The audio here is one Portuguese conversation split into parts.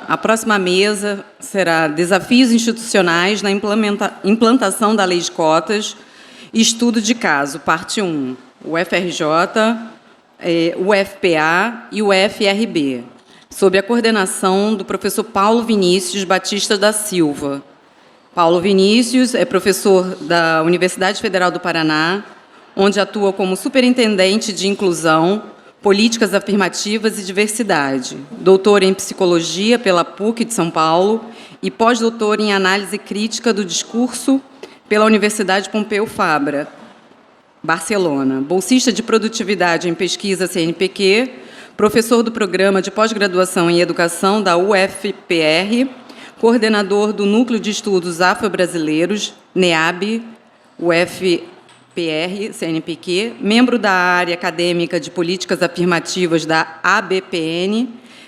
A próxima mesa será Desafios Institucionais na Implantação da Lei de Cotas, Estudo de Caso, parte 1, o FRJ, o FPA e o FRB, sob a coordenação do professor Paulo Vinícius Batista da Silva. Paulo Vinícius é professor da Universidade Federal do Paraná, onde atua como superintendente de inclusão, políticas afirmativas e diversidade, doutor em psicologia pela PUC de São Paulo e pós-doutor em análise crítica do discurso pela Universidade Pompeu Fabra, Barcelona, bolsista de produtividade em pesquisa CNPq, professor do programa de pós-graduação em educação da UFPR, coordenador do Núcleo de Estudos Afro-Brasileiros, NEAB, UFPR, CNPq, membro da área acadêmica de políticas afirmativas da ABPN,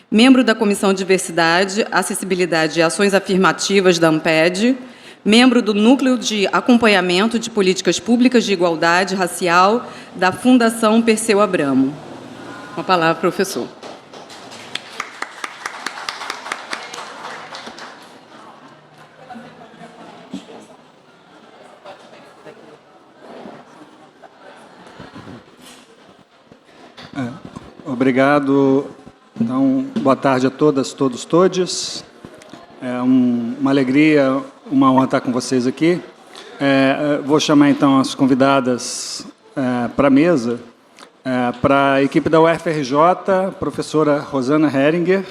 membro da Comissão de Diversidade, Acessibilidade e Ações Afirmativas da AMPED, membro do Núcleo de Acompanhamento de Políticas Públicas de Igualdade Racial da Fundação Perseu Abramo. Com a palavra, professor. Obrigado. Então, boa tarde a todas, todos, todes. É uma alegria, uma honra estar com vocês aqui. Vou chamar, então, as convidadas para a mesa. Para a equipe da UFRJ, professora Rosana Heringer,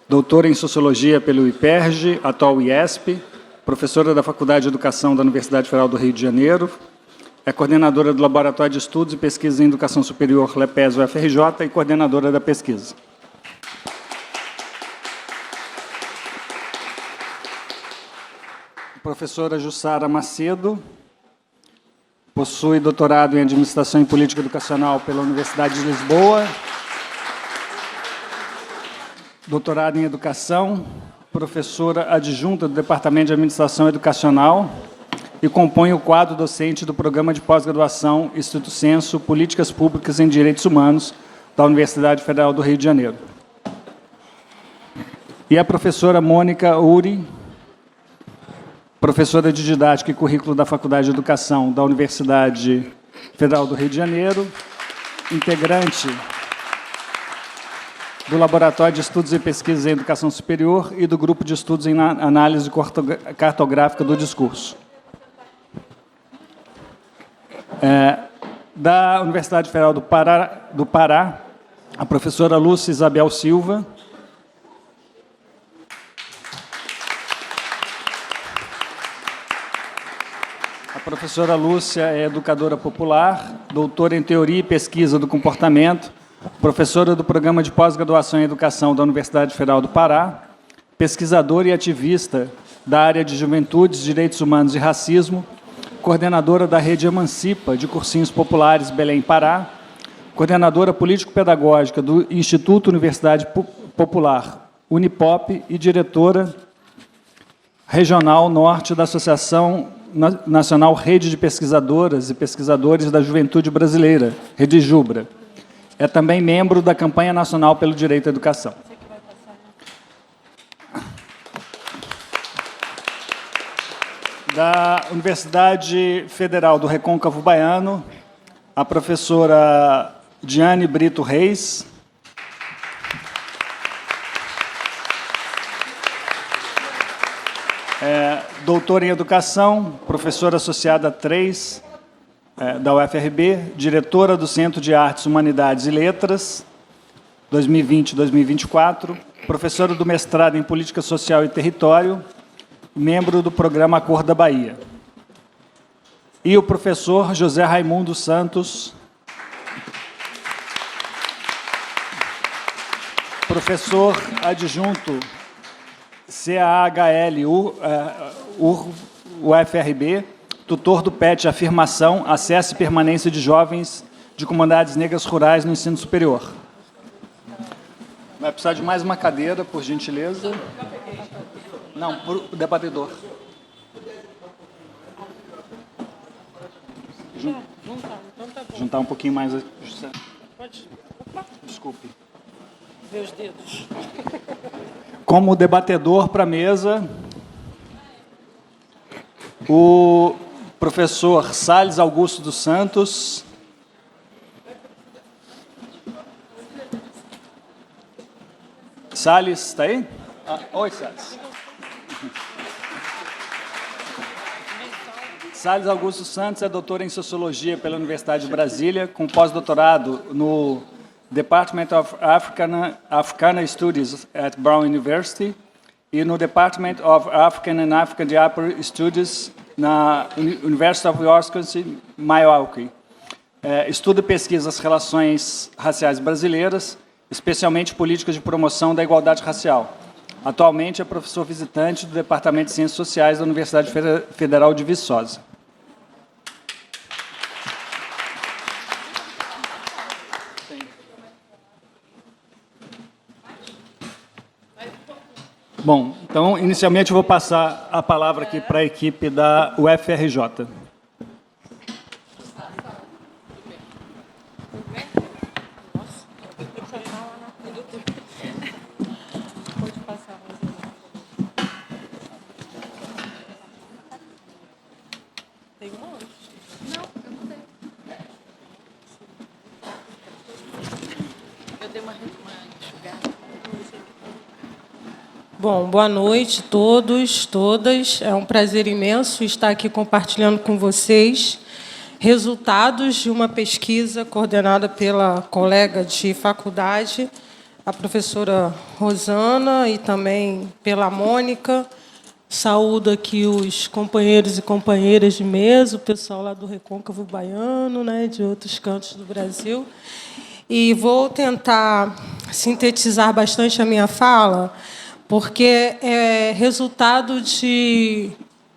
doutora em Sociologia pelo IPERJ, atual IESP, professora da Faculdade de Educação da Universidade Federal do Rio de Janeiro, é coordenadora do Laboratório de Estudos e Pesquisas em Educação Superior, LEPES UFRJ, e coordenadora da pesquisa. Professora Jussara Macedo, possui doutorado em Administração e Política Educacional pela Universidade de Lisboa, doutorado em Educação, professora adjunta do Departamento de Administração Educacional e compõe o quadro docente do Programa de Pós-Graduação Estrito Sensu Políticas Públicas em Direitos Humanos da Universidade Federal do Rio de Janeiro. E a professora Mônica Uri, professora de Didática e Currículo da Faculdade de Educação da Universidade Federal do Rio de Janeiro, integrante do Laboratório de Estudos e Pesquisas em Educação Superior e do Grupo de Estudos em Análise Cartográfica do Discurso. Da Universidade Federal do Pará, a professora Lúcia Isabel Silva, a professora Lúcia é educadora popular, doutora em Teoria e Pesquisa do Comportamento, professora do Programa de Pós-Graduação em Educação da Universidade Federal do Pará, pesquisadora e ativista da área de Juventudes, Direitos Humanos e Racismo, coordenadora da Rede Emancipa de Cursinhos Populares Belém, Pará, coordenadora político-pedagógica do Instituto Universidade Popular Unipop e diretora regional norte da Associação Nacional Rede de Pesquisadoras e Pesquisadores da Juventude Brasileira, Rede Jubra. É também membro da Campanha Nacional pelo Direito à Educação. Da Universidade Federal do Recôncavo Baiano, a professora Diane Brito Reis, doutora em Educação, professora associada 3 da UFRB, diretora do Centro de Artes, Humanidades e Letras, 2020-2024, professora do mestrado em Política Social e Território, membro do programa Cor da Bahia. E o professor José Raimundo Santos, professor adjunto CAHL UFRB, tutor do PET Afirmação, Acesso e Permanência de Jovens de Comunidades Negras Rurais no Ensino Superior. Vai precisar de mais uma cadeira, por gentileza. Não, por debatedor. Juntar um pouquinho mais. Pode. Desculpe. Meus dedos. Como debatedor para a mesa, o professor Salles Augusto dos Santos. Salles, está aí? Oi, Salles. Salles Augusto dos Santos é doutor em Sociologia pela Universidade de Brasília, com pós-doutorado no Department of Africana Studies at Brown University e no Department of African and African Diaspora Studies na University of Wisconsin, Milwaukee. Estuda e pesquisa as relações raciais brasileiras, especialmente políticas de promoção da igualdade racial. Atualmente é professor visitante do Departamento de Ciências Sociais da Universidade Federal de Viçosa. Bom, então, inicialmente, eu vou passar a palavra aqui para a equipe da UFRJ. Bom, boa noite a todos, todas. É um prazer imenso estar aqui compartilhando com vocês resultados de uma pesquisa coordenada pela colega de faculdade, a professora Rosana, e também pela Mônica. Saúdo aqui os companheiros e companheiras de mesa, o pessoal lá do Recôncavo Baiano, né, de outros cantos do Brasil. E vou tentar sintetizar bastante a minha fala, porque é resultado de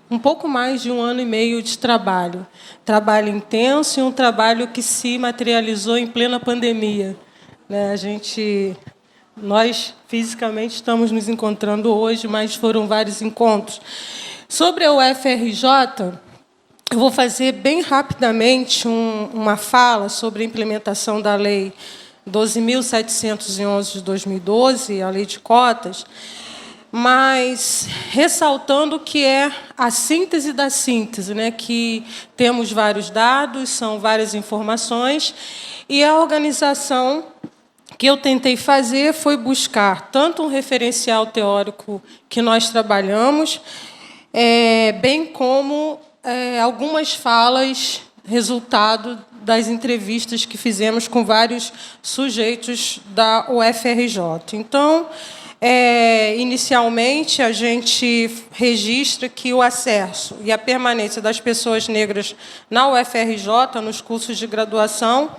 um pouco mais de 1 ano e meio de trabalho. Trabalho intenso e um trabalho que se materializou em plena pandemia. Nós, fisicamente, estamos nos encontrando hoje, mas foram vários encontros. Sobre a UFRJ, eu vou fazer bem rapidamente uma fala sobre a implementação da Lei 12.711 de 2012, a Lei de Cotas, mas ressaltando que é a síntese da síntese, né? Que temos vários dados, são várias informações, e a organização que eu tentei fazer foi buscar tanto um referencial teórico que nós trabalhamos, bem como algumas falas, resultado das entrevistas que fizemos com vários sujeitos da UFRJ. Então, inicialmente, a gente registra que o acesso e a permanência das pessoas negras na UFRJ, nos cursos de graduação,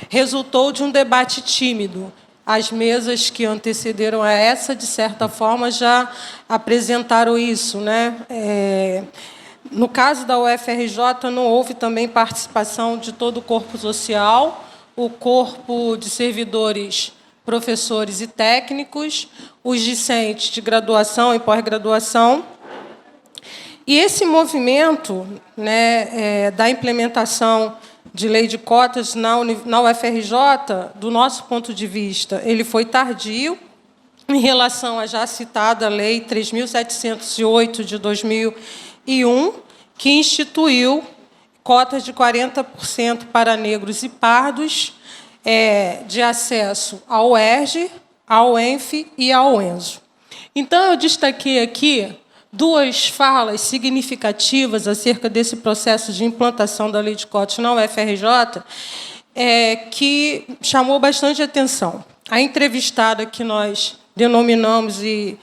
resultou de um debate tímido. As mesas que antecederam a essa, de certa forma, já apresentaram isso, né? No caso da UFRJ, não houve também participação de todo o corpo social, o corpo de servidores, professores e técnicos, os discentes de graduação e pós-graduação. E esse movimento, né, da implementação de lei de cotas na UFRJ, do nosso ponto de vista, ele foi tardio em relação à já citada Lei 3.708 de 2001, que instituiu cotas de 40% para negros e pardos de acesso ao UERJ, ao ENF e ao ENSO. Então, eu destaquei aqui 2 falas significativas acerca desse processo de implantação da lei de cotas na UFRJ, que chamou bastante atenção. A entrevistada, que nós denominamos e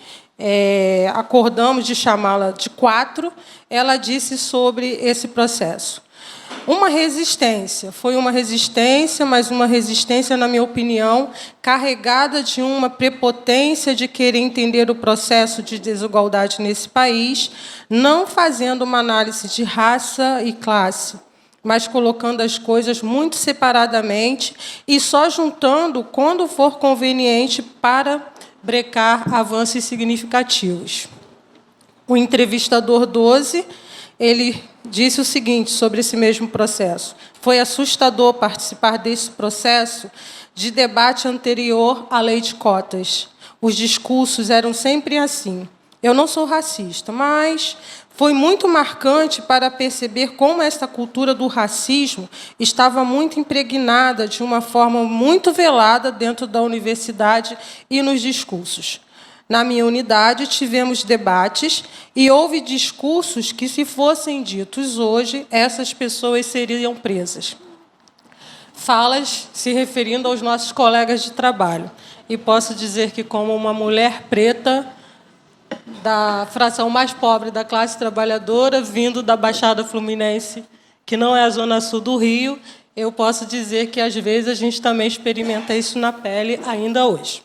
acordamos de chamá-la de 4, ela disse sobre esse processo. Uma resistência, foi uma resistência, mas uma resistência, na minha opinião, carregada de uma prepotência de querer entender o processo de desigualdade nesse país, não fazendo uma análise de raça e classe, mas colocando as coisas muito separadamente e só juntando quando for conveniente para brecar avanços significativos. O entrevistador 12, ele disse o seguinte sobre esse mesmo processo: foi assustador participar desse processo de debate anterior à lei de cotas. Os discursos eram sempre assim. Eu não sou racista, mas foi muito marcante para perceber como esta cultura do racismo estava muito impregnada de uma forma muito velada dentro da universidade e nos discursos. Na minha unidade, tivemos debates e houve discursos que, se fossem ditos hoje, essas pessoas seriam presas. Falas se referindo aos nossos colegas de trabalho. E posso dizer que, como uma mulher preta, da fração mais pobre da classe trabalhadora, vindo da Baixada Fluminense, que não é a zona sul do Rio, eu posso dizer que, às vezes, a gente também experimenta isso na pele ainda hoje.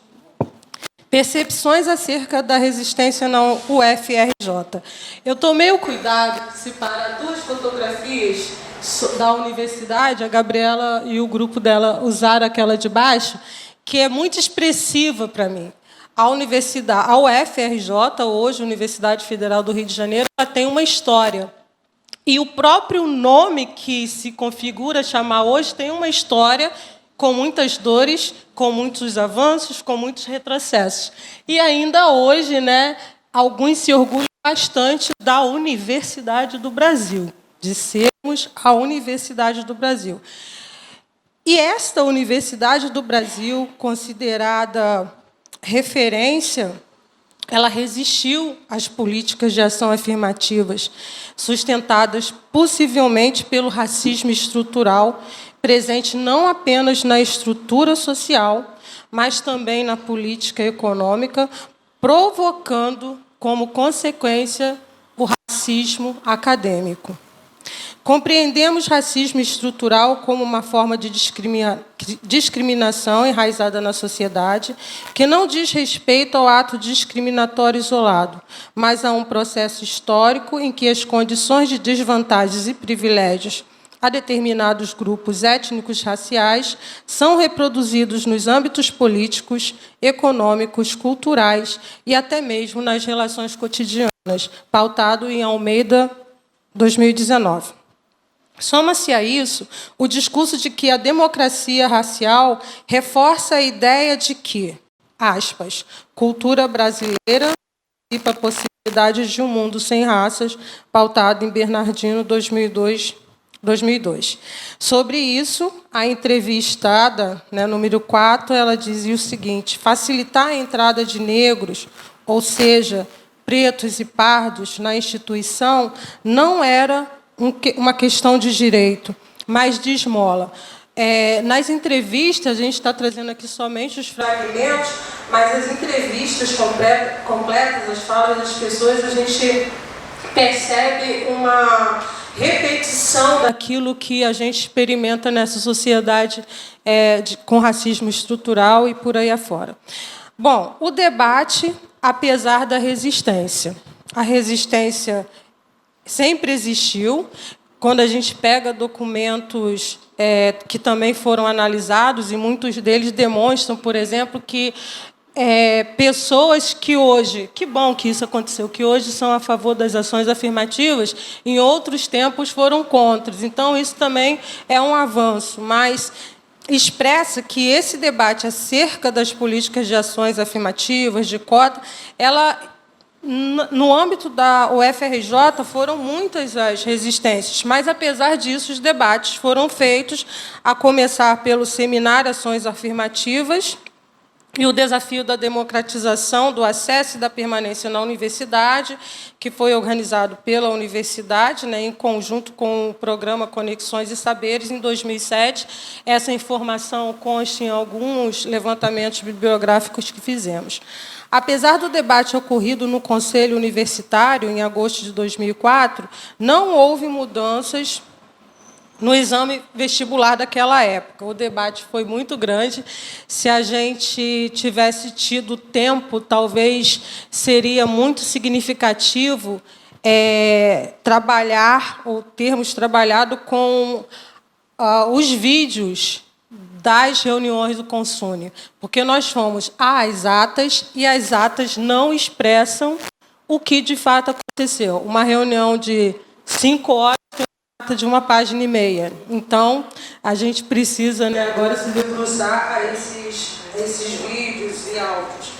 Percepções acerca da resistência na UFRJ. Eu tomei o cuidado de separar duas fotografias da universidade, a Gabriela e o grupo dela usaram aquela de baixo, que é muito expressiva para mim. A universidade, a UFRJ, hoje, Universidade Federal do Rio de Janeiro, ela tem uma história. E o próprio nome que se configura chamar hoje tem uma história com muitas dores, com muitos avanços, com muitos retrocessos. E ainda hoje, alguns se orgulham bastante da Universidade do Brasil, de sermos a Universidade do Brasil. E esta Universidade do Brasil, considerada referência, ela resistiu às políticas de ação afirmativas, sustentadas possivelmente pelo racismo estrutural, presente não apenas na estrutura social, mas também na política econômica, provocando, como consequência, o racismo acadêmico. Compreendemos racismo estrutural como uma forma de discriminação enraizada na sociedade, que não diz respeito ao ato discriminatório isolado, mas a um processo histórico em que as condições de desvantagens e privilégios a determinados grupos étnicos raciais são reproduzidos nos âmbitos políticos, econômicos, culturais e até mesmo nas relações cotidianas, pautado em Almeida, 2019. Soma-se a isso o discurso de que a democracia racial reforça a ideia de que, aspas, cultura brasileira antecipa a possibilidade de um mundo sem raças, pautado em Bernardino, 2002. Sobre isso, a entrevistada, número 4, ela dizia o seguinte: facilitar a entrada de negros, ou seja, pretos e pardos, na instituição, não era uma questão de direito, mas de esmola. Nas entrevistas, a gente está trazendo aqui somente os fragmentos, mas as entrevistas completas, as falas das pessoas, a gente percebe uma repetição daquilo que a gente experimenta nessa sociedade com racismo estrutural e por aí afora. Bom, o debate, apesar da resistência. A resistência sempre existiu. Quando a gente pega documentos que também foram analisados, e muitos deles demonstram, por exemplo, que pessoas que hoje, que bom que isso aconteceu, que hoje são a favor das ações afirmativas, em outros tempos foram contra. Então, isso também é um avanço, mas expressa que esse debate acerca das políticas de ações afirmativas, de cota, no âmbito da UFRJ, foram muitas as resistências, mas, apesar disso, os debates foram feitos, a começar pelo Seminário Ações Afirmativas, e o desafio da democratização do acesso e da permanência na universidade, que foi organizado pela universidade, em conjunto com o programa Conexões e Saberes, em 2007. Essa informação consta em alguns levantamentos bibliográficos que fizemos. Apesar do debate ocorrido no Conselho Universitário, em agosto de 2004, não houve mudanças no exame vestibular daquela época. O debate foi muito grande. Se a gente tivesse tido tempo, talvez seria muito significativo trabalhar, ou termos trabalhado com os vídeos das reuniões do Consune, porque nós fomos às atas, e as atas não expressam o que, de fato, aconteceu. Uma reunião de 5 horas de 1,5 página. Então, a gente precisa, né, agora se debruçar a esses vídeos e áudios.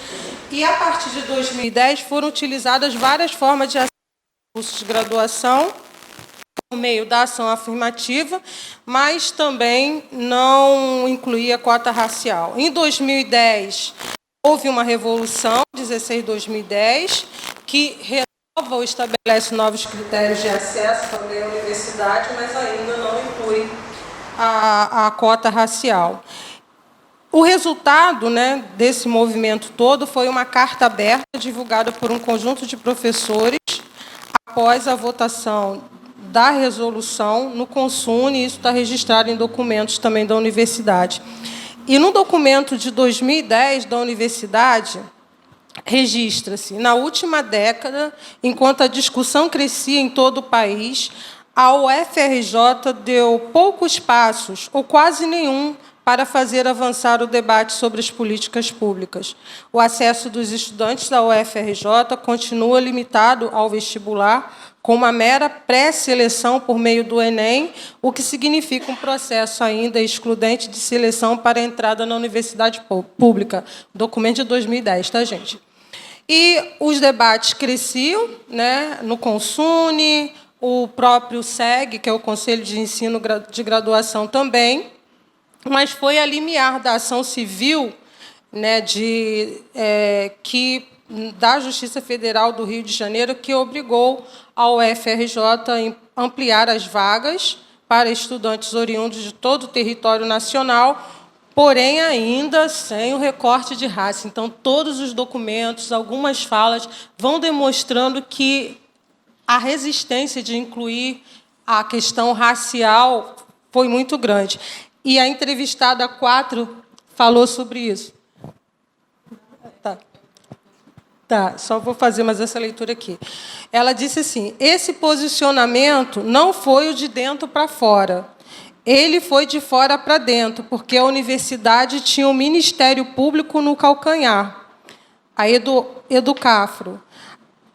E, a partir de 2010, foram utilizadas várias formas de acesso aos cursos de graduação, por meio da ação afirmativa, mas também não incluía cota racial. Em 2010, houve uma revolução, 16 de 2010, que renova ou estabelece novos critérios de acesso também à universidade, mas ainda não inclui a cota racial. O resultado, né, desse movimento todo foi uma carta aberta divulgada por um conjunto de professores após a votação da resolução no Consune, e isso está registrado em documentos também da universidade. E no documento de 2010 da universidade, registra-se, na última década, enquanto a discussão crescia em todo o país, a UFRJ deu poucos passos, ou quase nenhum, para fazer avançar o debate sobre as políticas públicas. O acesso dos estudantes da UFRJ continua limitado ao vestibular, com uma mera pré-seleção por meio do Enem, o que significa um processo ainda excludente de seleção para a entrada na universidade pública. Documento de 2010, tá, gente? E os debates cresciam, né, no Consune, o próprio SEG, que é o Conselho de Ensino de Graduação também, mas foi a limiar da ação civil, né, da Justiça Federal do Rio de Janeiro, que obrigou a UFRJ a ampliar as vagas para estudantes oriundos de todo o território nacional, porém ainda sem o recorte de raça. Então, todos os documentos, algumas falas, vão demonstrando que a resistência de incluir a questão racial foi muito grande. E a entrevistada 4 falou sobre isso. Tá, só vou fazer mais essa leitura aqui. Ela disse assim: esse posicionamento não foi o de dentro para fora. Ele foi de fora para dentro, porque a universidade tinha o Ministério Público no calcanhar, a Educafro,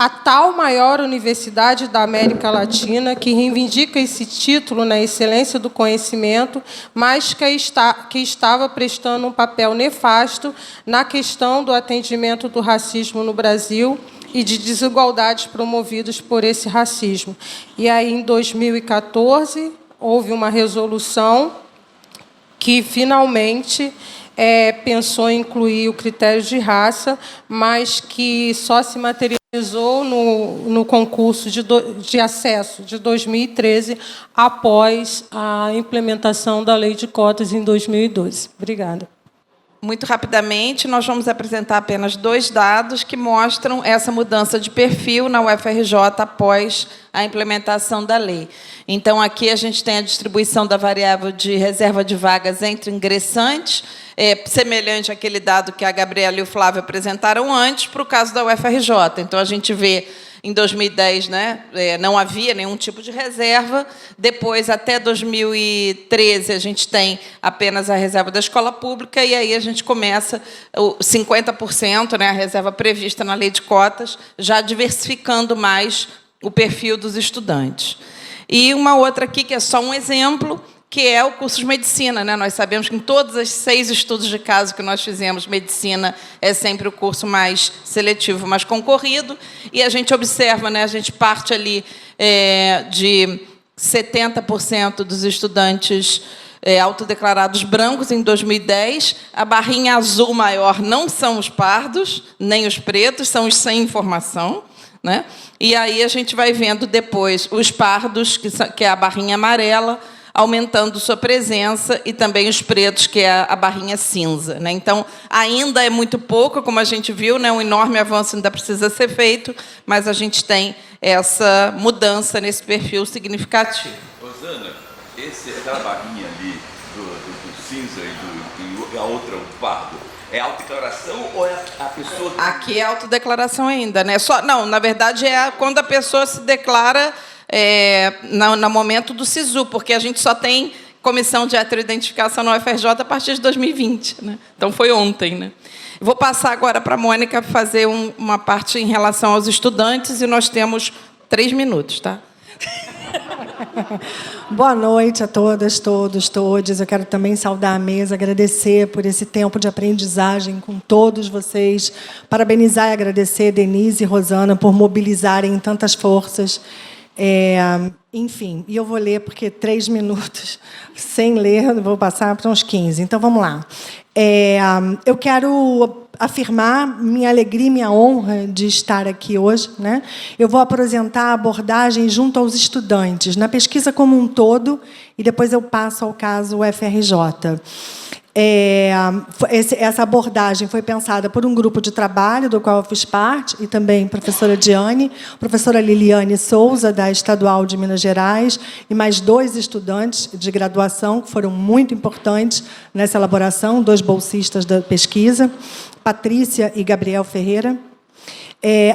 a tal maior universidade da América Latina, que reivindica esse título na excelência do conhecimento, mas que estava prestando um papel nefasto na questão do atendimento do racismo no Brasil e de desigualdades promovidas por esse racismo. E aí, em 2014, houve uma resolução que, finalmente, pensou em incluir o critério de raça, mas que só se materializou no concurso de acesso de 2013, após a implementação da lei de cotas em 2012. Obrigada. Muito rapidamente, nós vamos apresentar apenas 2 dados que mostram essa mudança de perfil na UFRJ após a implementação da lei. Então, aqui a gente tem a distribuição da variável de reserva de vagas entre ingressantes, semelhante àquele dado que a Gabriela e o Flávio apresentaram antes, para o caso da UFRJ. Então, a gente vê, em 2010, né, não havia nenhum tipo de reserva. Depois, até 2013, a gente tem apenas a reserva da escola pública, e aí a gente começa o 50%, né, a reserva prevista na lei de cotas, já diversificando mais o perfil dos estudantes. E uma outra aqui, que é só um exemplo, que é o curso de medicina, né? Nós sabemos que em todos os 6 estudos de caso que nós fizemos, medicina é sempre o curso mais seletivo, mais concorrido, e a gente observa, né, a gente parte ali de 70% dos estudantes autodeclarados brancos em 2010, a barrinha azul maior não são os pardos, nem os pretos, são os sem informação, né? E aí a gente vai vendo depois os pardos, que é a barrinha amarela, aumentando sua presença, e também os pretos, que é a barrinha cinza, né? Então, ainda é muito pouco, como a gente viu, né? Um enorme avanço ainda precisa ser feito, mas a gente tem essa mudança nesse perfil significativo. Rosana, aquela barrinha ali do cinza e a outra, o pardo, é autodeclaração ou é a pessoa... Aqui é autodeclaração ainda, né? Não, na verdade, é quando a pessoa se declara no momento do SISU, porque a gente só tem comissão de heteroidentificação na UFRJ a partir de 2020. Né? Então, foi ontem. Né? Vou passar agora para a Mônica fazer uma parte em relação aos estudantes, e nós temos 3 minutos. Tá? Boa noite a todas, todos, todes. Eu quero também saudar a mesa, agradecer por esse tempo de aprendizagem com todos vocês. Parabenizar e agradecer Denise e Rosana por mobilizarem tantas forças. Enfim, e eu vou ler, porque 3 minutos sem ler, eu vou passar para uns 15. Então, vamos lá. Eu quero afirmar minha alegria e minha honra de estar aqui hoje, né? Eu vou apresentar a abordagem junto aos estudantes, na pesquisa como um todo, e depois eu passo ao caso UFRJ. Essa abordagem foi pensada por um grupo de trabalho, do qual eu fiz parte, e também a professora Diane, professora Liliane Souza, da Estadual de Minas Gerais, e mais 2 estudantes de graduação, que foram muito importantes nessa elaboração, 2 bolsistas da pesquisa, Patrícia e Gabriel Ferreira.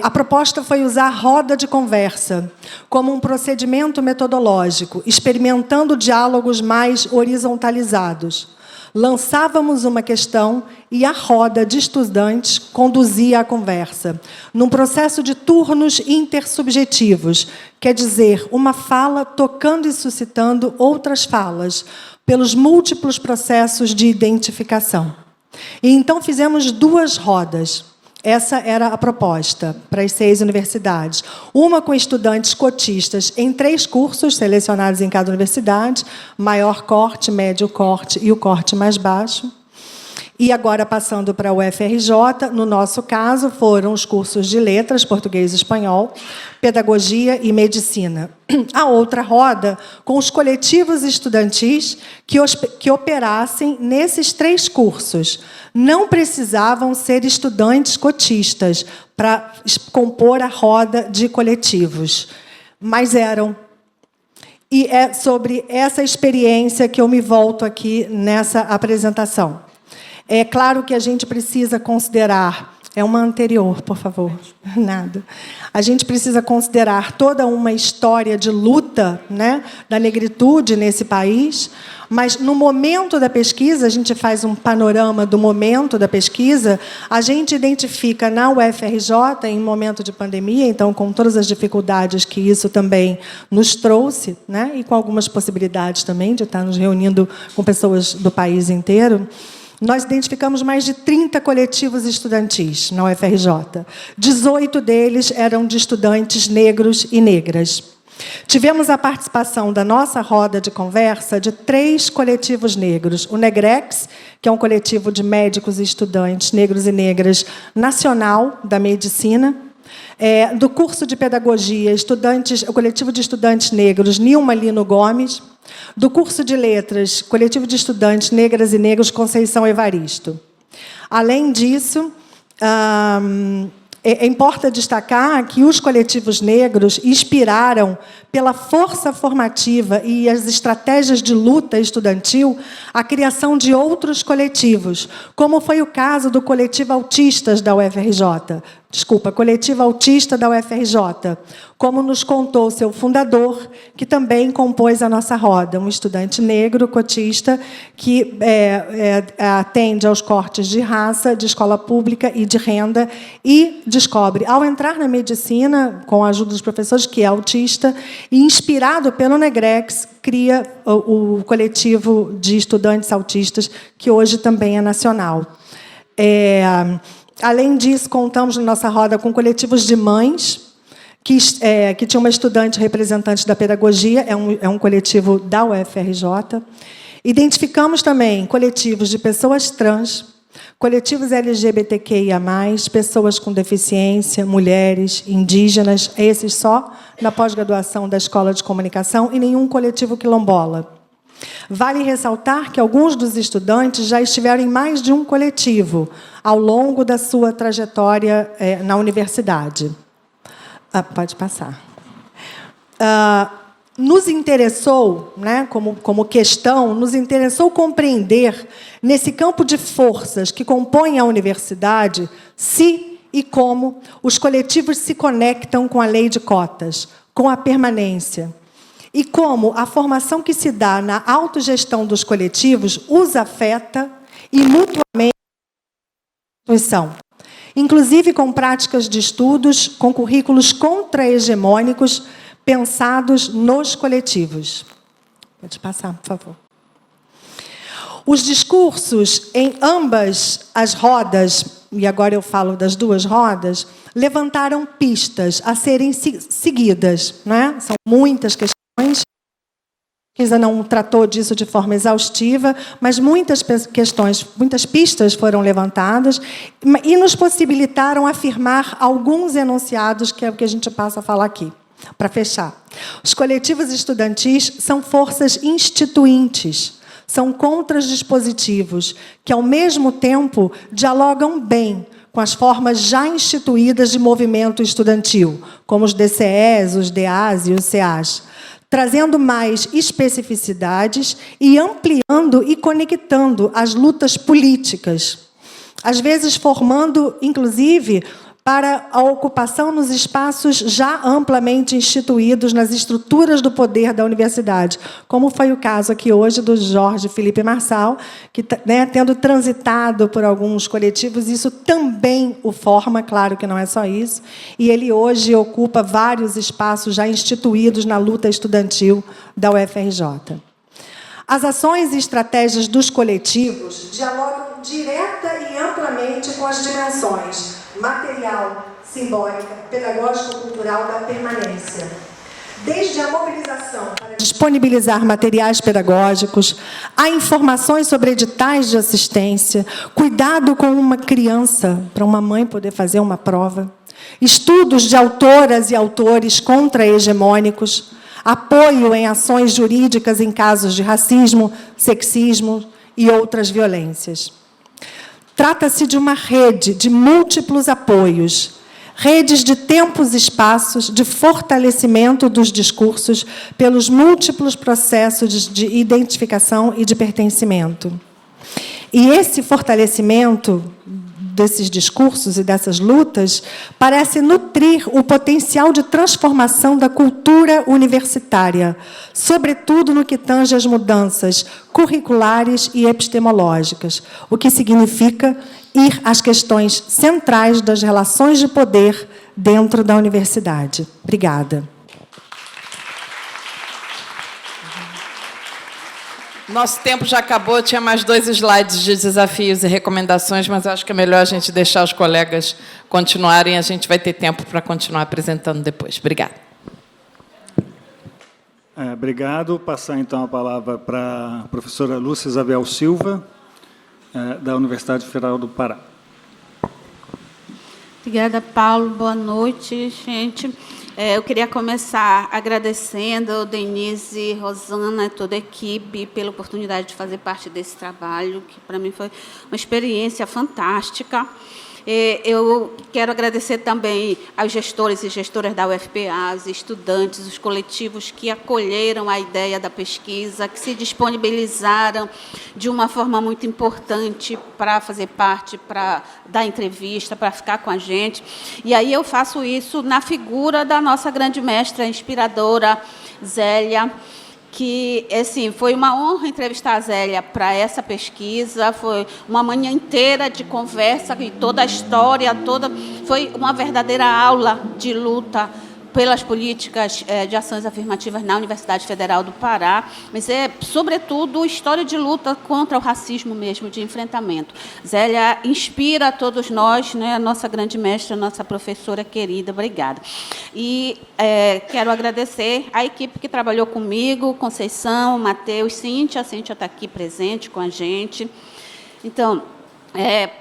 A proposta foi usar a roda de conversa como um procedimento metodológico, experimentando diálogos mais horizontalizados. Lançávamos uma questão e a roda de estudantes conduzia a conversa, num processo de turnos intersubjetivos, quer dizer, uma fala tocando e suscitando outras falas, pelos múltiplos processos de identificação. E então fizemos 2 rodas. Essa era a proposta para as 6 universidades. Uma com estudantes cotistas em 3 cursos selecionados em cada universidade, maior corte, médio corte e o corte mais baixo. E agora, passando para a UFRJ, no nosso caso, foram os cursos de letras, português e espanhol, pedagogia e medicina. A outra roda com os coletivos estudantis que operassem nesses 3 cursos. Não precisavam ser estudantes cotistas para compor a roda de coletivos, mas eram. E é sobre essa experiência que eu me volto aqui nessa apresentação. É claro que a gente precisa considerar... uma anterior, por favor. Nada. A gente precisa considerar toda uma história de luta, né, da negritude nesse país, mas, no momento da pesquisa, a gente faz um panorama do momento da pesquisa, a gente identifica na UFRJ, em momento de pandemia, então, com todas as dificuldades que isso também nos trouxe, né, e com algumas possibilidades também de estar nos reunindo com pessoas do país inteiro, nós identificamos mais de 30 coletivos estudantis na UFRJ. 18 deles eram de estudantes negros e negras. Tivemos a participação da nossa roda de conversa de 3 coletivos negros. O Negrex, que é um coletivo de médicos e estudantes negros e negras nacional da medicina. Do curso de pedagogia, o coletivo de estudantes negros Nilma Lino Gomes. Do curso de letras, coletivo de estudantes negras e negros Conceição Evaristo. Além disso, importa destacar que os coletivos negros inspiraram, pela força formativa e as estratégias de luta estudantil, a criação de outros coletivos, como foi o caso do Coletivo Autistas da UFRJ. Coletivo Autista da UFRJ, como nos contou seu fundador, que também compôs a nossa roda, um estudante negro, cotista, que atende aos cortes de raça, de escola pública e de renda, e descobre, ao entrar na medicina, com a ajuda dos professores, que é autista, e inspirado pelo Negrex, cria o coletivo de estudantes autistas, que hoje também é nacional. Além disso, contamos na nossa roda com coletivos de mães, que tinha uma estudante representante da pedagogia, é um coletivo da UFRJ. Identificamos também coletivos de pessoas trans, coletivos LGBTQIA+, pessoas com deficiência, mulheres, indígenas, esses só na pós-graduação da Escola de Comunicação, e nenhum coletivo quilombola. Vale ressaltar que alguns dos estudantes já estiveram em mais de um coletivo ao longo da sua trajetória na universidade. Pode passar. Nos interessou, né, como questão, nos interessou compreender, nesse campo de forças que compõem a universidade, se e como os coletivos se conectam com a lei de cotas, com a permanência, e como a formação que se dá na autogestão dos coletivos os afeta e mutuamente a instituição, inclusive com práticas de estudos, com currículos contra-hegemônicos, pensados nos coletivos. Pode passar, por favor. Os discursos em ambas as rodas, e agora eu falo das duas rodas, levantaram pistas a serem seguidas, né? São muitas questões. A pesquisa não tratou disso de forma exaustiva, mas muitas questões, muitas pistas foram levantadas e nos possibilitaram afirmar alguns enunciados, que é o que a gente passa a falar aqui, para fechar. Os coletivos estudantis são forças instituintes, são contradispositivos que, ao mesmo tempo, dialogam bem com as formas já instituídas de movimento estudantil, como os DCEs, os DAs e os CAs, trazendo mais especificidades e ampliando e conectando as lutas políticas, às vezes formando, inclusive, para a ocupação nos espaços já amplamente instituídos nas estruturas do poder da universidade, como foi o caso aqui hoje do Jorge Felipe Marçal, que, né, tendo transitado por alguns coletivos, isso também o forma, claro que não é só isso, e ele hoje ocupa vários espaços já instituídos na luta estudantil da UFRJ. As ações e estratégias dos coletivos dialogam direta e amplamente com as dimensões material, simbólica, pedagógico-cultural da permanência. Desde a mobilização para disponibilizar materiais pedagógicos, a informações sobre editais de assistência, cuidado com uma criança, para uma mãe poder fazer uma prova, estudos de autoras e autores contra-hegemônicos, apoio em ações jurídicas em casos de racismo, sexismo e outras violências. Trata-se de uma rede de múltiplos apoios, redes de tempos e espaços de fortalecimento dos discursos pelos múltiplos processos de identificação e de pertencimento. E esse fortalecimento desses discursos e dessas lutas parece nutrir o potencial de transformação da cultura universitária, sobretudo no que tange às mudanças curriculares e epistemológicas, o que significa ir às questões centrais das relações de poder dentro da universidade. Obrigada. Nosso tempo já acabou, tinha mais 2 slides de desafios e recomendações, mas acho que é melhor a gente deixar os colegas continuarem, a gente vai ter tempo para continuar apresentando depois. Obrigada. Obrigado. Passar, então, a palavra para a professora Lúcia Isabel Silva, da Universidade Federal do Pará. Obrigada, Paulo. Boa noite, gente. Eu queria começar agradecendo Denise, Rosana e toda a equipe pela oportunidade de fazer parte desse trabalho, que para mim foi uma experiência fantástica. Eu quero agradecer também aos gestores e gestoras da UFPA, os estudantes, os coletivos que acolheram a ideia da pesquisa, que se disponibilizaram de uma forma muito importante para fazer parte, para dar entrevista, para ficar com a gente. E aí eu faço isso na figura da nossa grande mestra inspiradora, Zélia, que, assim, foi uma honra entrevistar a Zélia para essa pesquisa, foi uma manhã inteira de conversa, e toda a história, foi uma verdadeira aula de luta pelas políticas de ações afirmativas na Universidade Federal do Pará, mas sobretudo, história de luta contra o racismo mesmo, de enfrentamento. Zélia inspira a todos nós, né, a nossa grande mestra, a nossa professora querida, obrigada. E quero agradecer a equipe que trabalhou comigo, Conceição, Matheus, Cíntia está aqui presente com a gente. Então,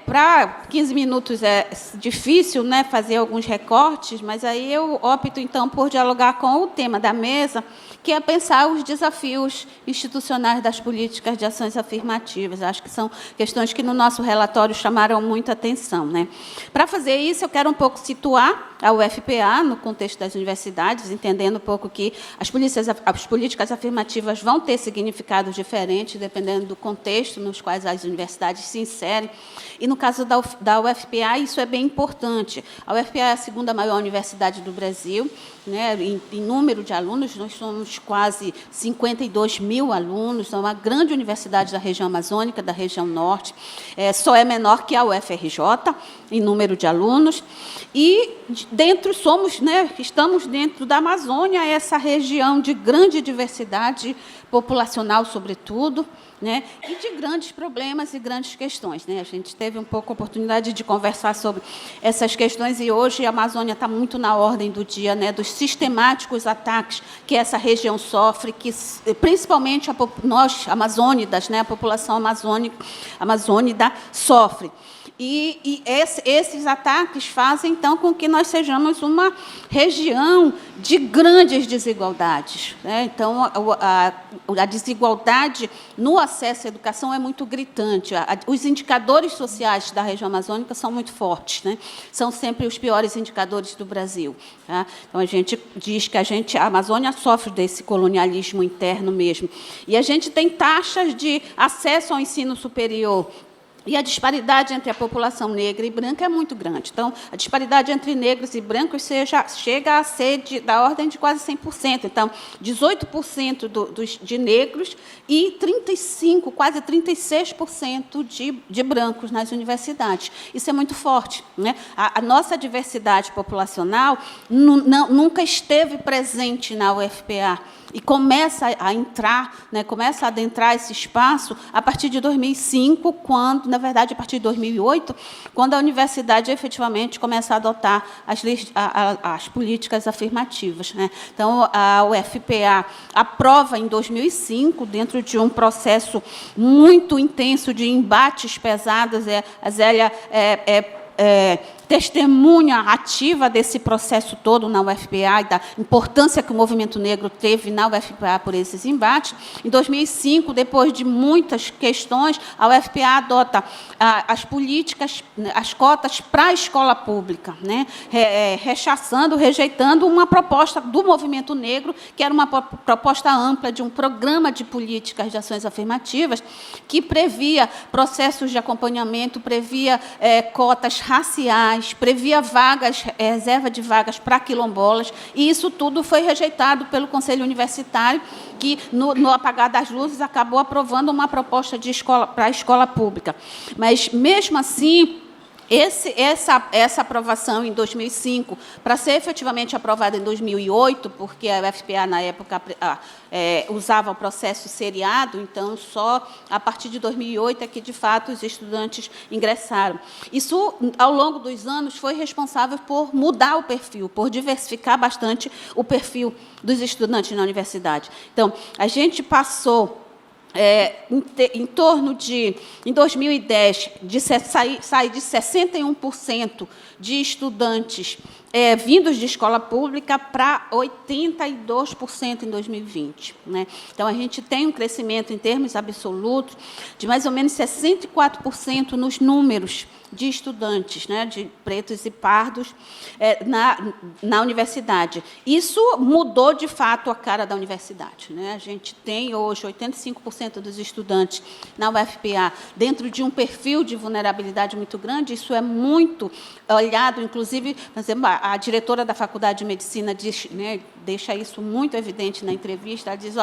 para 15 minutos é difícil, né, fazer alguns recortes, mas aí eu opto, então, por dialogar com o tema da mesa, que é pensar os desafios institucionais das políticas de ações afirmativas. Acho que são questões que, no nosso relatório, chamaram muita atenção, né? Para fazer isso, eu quero um pouco situar a UFPA no contexto das universidades, entendendo um pouco que as políticas afirmativas vão ter significados diferentes, dependendo do contexto nos quais as universidades se inserem. E, no caso da UFPA, isso é bem importante. A UFPA é a segunda maior universidade do Brasil, né, em número de alunos, nós somos quase 52 mil alunos, é uma grande universidade da região amazônica, da região norte, só é menor que a UFRJ, em número de alunos, e estamos dentro da Amazônia, essa região de grande diversidade populacional, sobretudo, né, e de grandes problemas e grandes questões, né? A gente teve um pouco a oportunidade de conversar sobre essas questões e hoje a Amazônia está muito na ordem do dia, né, dos sistemáticos ataques que essa região sofre, que principalmente nós amazônidas, né, a população amazônida sofre. E esses ataques fazem, então, com que nós sejamos uma região de grandes desigualdades, né? Então, a desigualdade no acesso à educação é muito gritante. Os indicadores sociais da região amazônica são muito fortes, né? São sempre os piores indicadores do Brasil, tá? Então, a gente diz que a Amazônia sofre desse colonialismo interno mesmo. E a gente tem taxas de acesso ao ensino superior. E a disparidade entre a população negra e branca é muito grande. Então, a disparidade entre negros e brancos chega a ser da ordem de quase 100%. Então, 18% de negros e 35%, quase 36% de brancos nas universidades. Isso é muito forte, né? A nossa diversidade populacional nunca esteve presente na UFPA. E começa a entrar, né, começa a adentrar esse espaço a partir de 2005, quando, na verdade, a partir de 2008, quando a universidade efetivamente começa a adotar as políticas afirmativas, né? Então, a UFPA aprova em 2005, dentro de um processo muito intenso de embates pesados, a Zélia testemunha ativa desse processo todo na UFPA e da importância que o movimento negro teve na UFPA por esses embates. Em 2005, depois de muitas questões, a UFPA adota as políticas, as cotas para a escola pública, né? Rejeitando uma proposta do movimento negro, que era uma proposta ampla de um programa de políticas de ações afirmativas, que previa processos de acompanhamento, previa cotas raciais, previa reserva de vagas para quilombolas, e isso tudo foi rejeitado pelo Conselho Universitário, que, no apagar das luzes, acabou aprovando uma proposta para a escola pública. Mas, mesmo assim, essa aprovação em 2005, para ser efetivamente aprovada em 2008, porque a UFPA, na época, usava o processo seriado, então, só a partir de 2008 é que, de fato, os estudantes ingressaram. Isso, ao longo dos anos, foi responsável por mudar o perfil, por diversificar bastante o perfil dos estudantes na universidade. Então, a gente passou em torno de, em 2010, sair de 61% de estudantes vindos de escola pública para 82% em 2020. Né? Então, a gente tem um crescimento, em termos absolutos, de mais ou menos 64% nos números de estudantes, né, de pretos e pardos, na universidade. Isso mudou, de fato, a cara da universidade. Né? A gente tem, hoje, 85% dos estudantes na UFPA dentro de um perfil de vulnerabilidade muito grande. Isso é muito olhado, inclusive, por exemplo, a diretora da Faculdade de Medicina diz, né, deixa isso muito evidente na entrevista. Ela diz,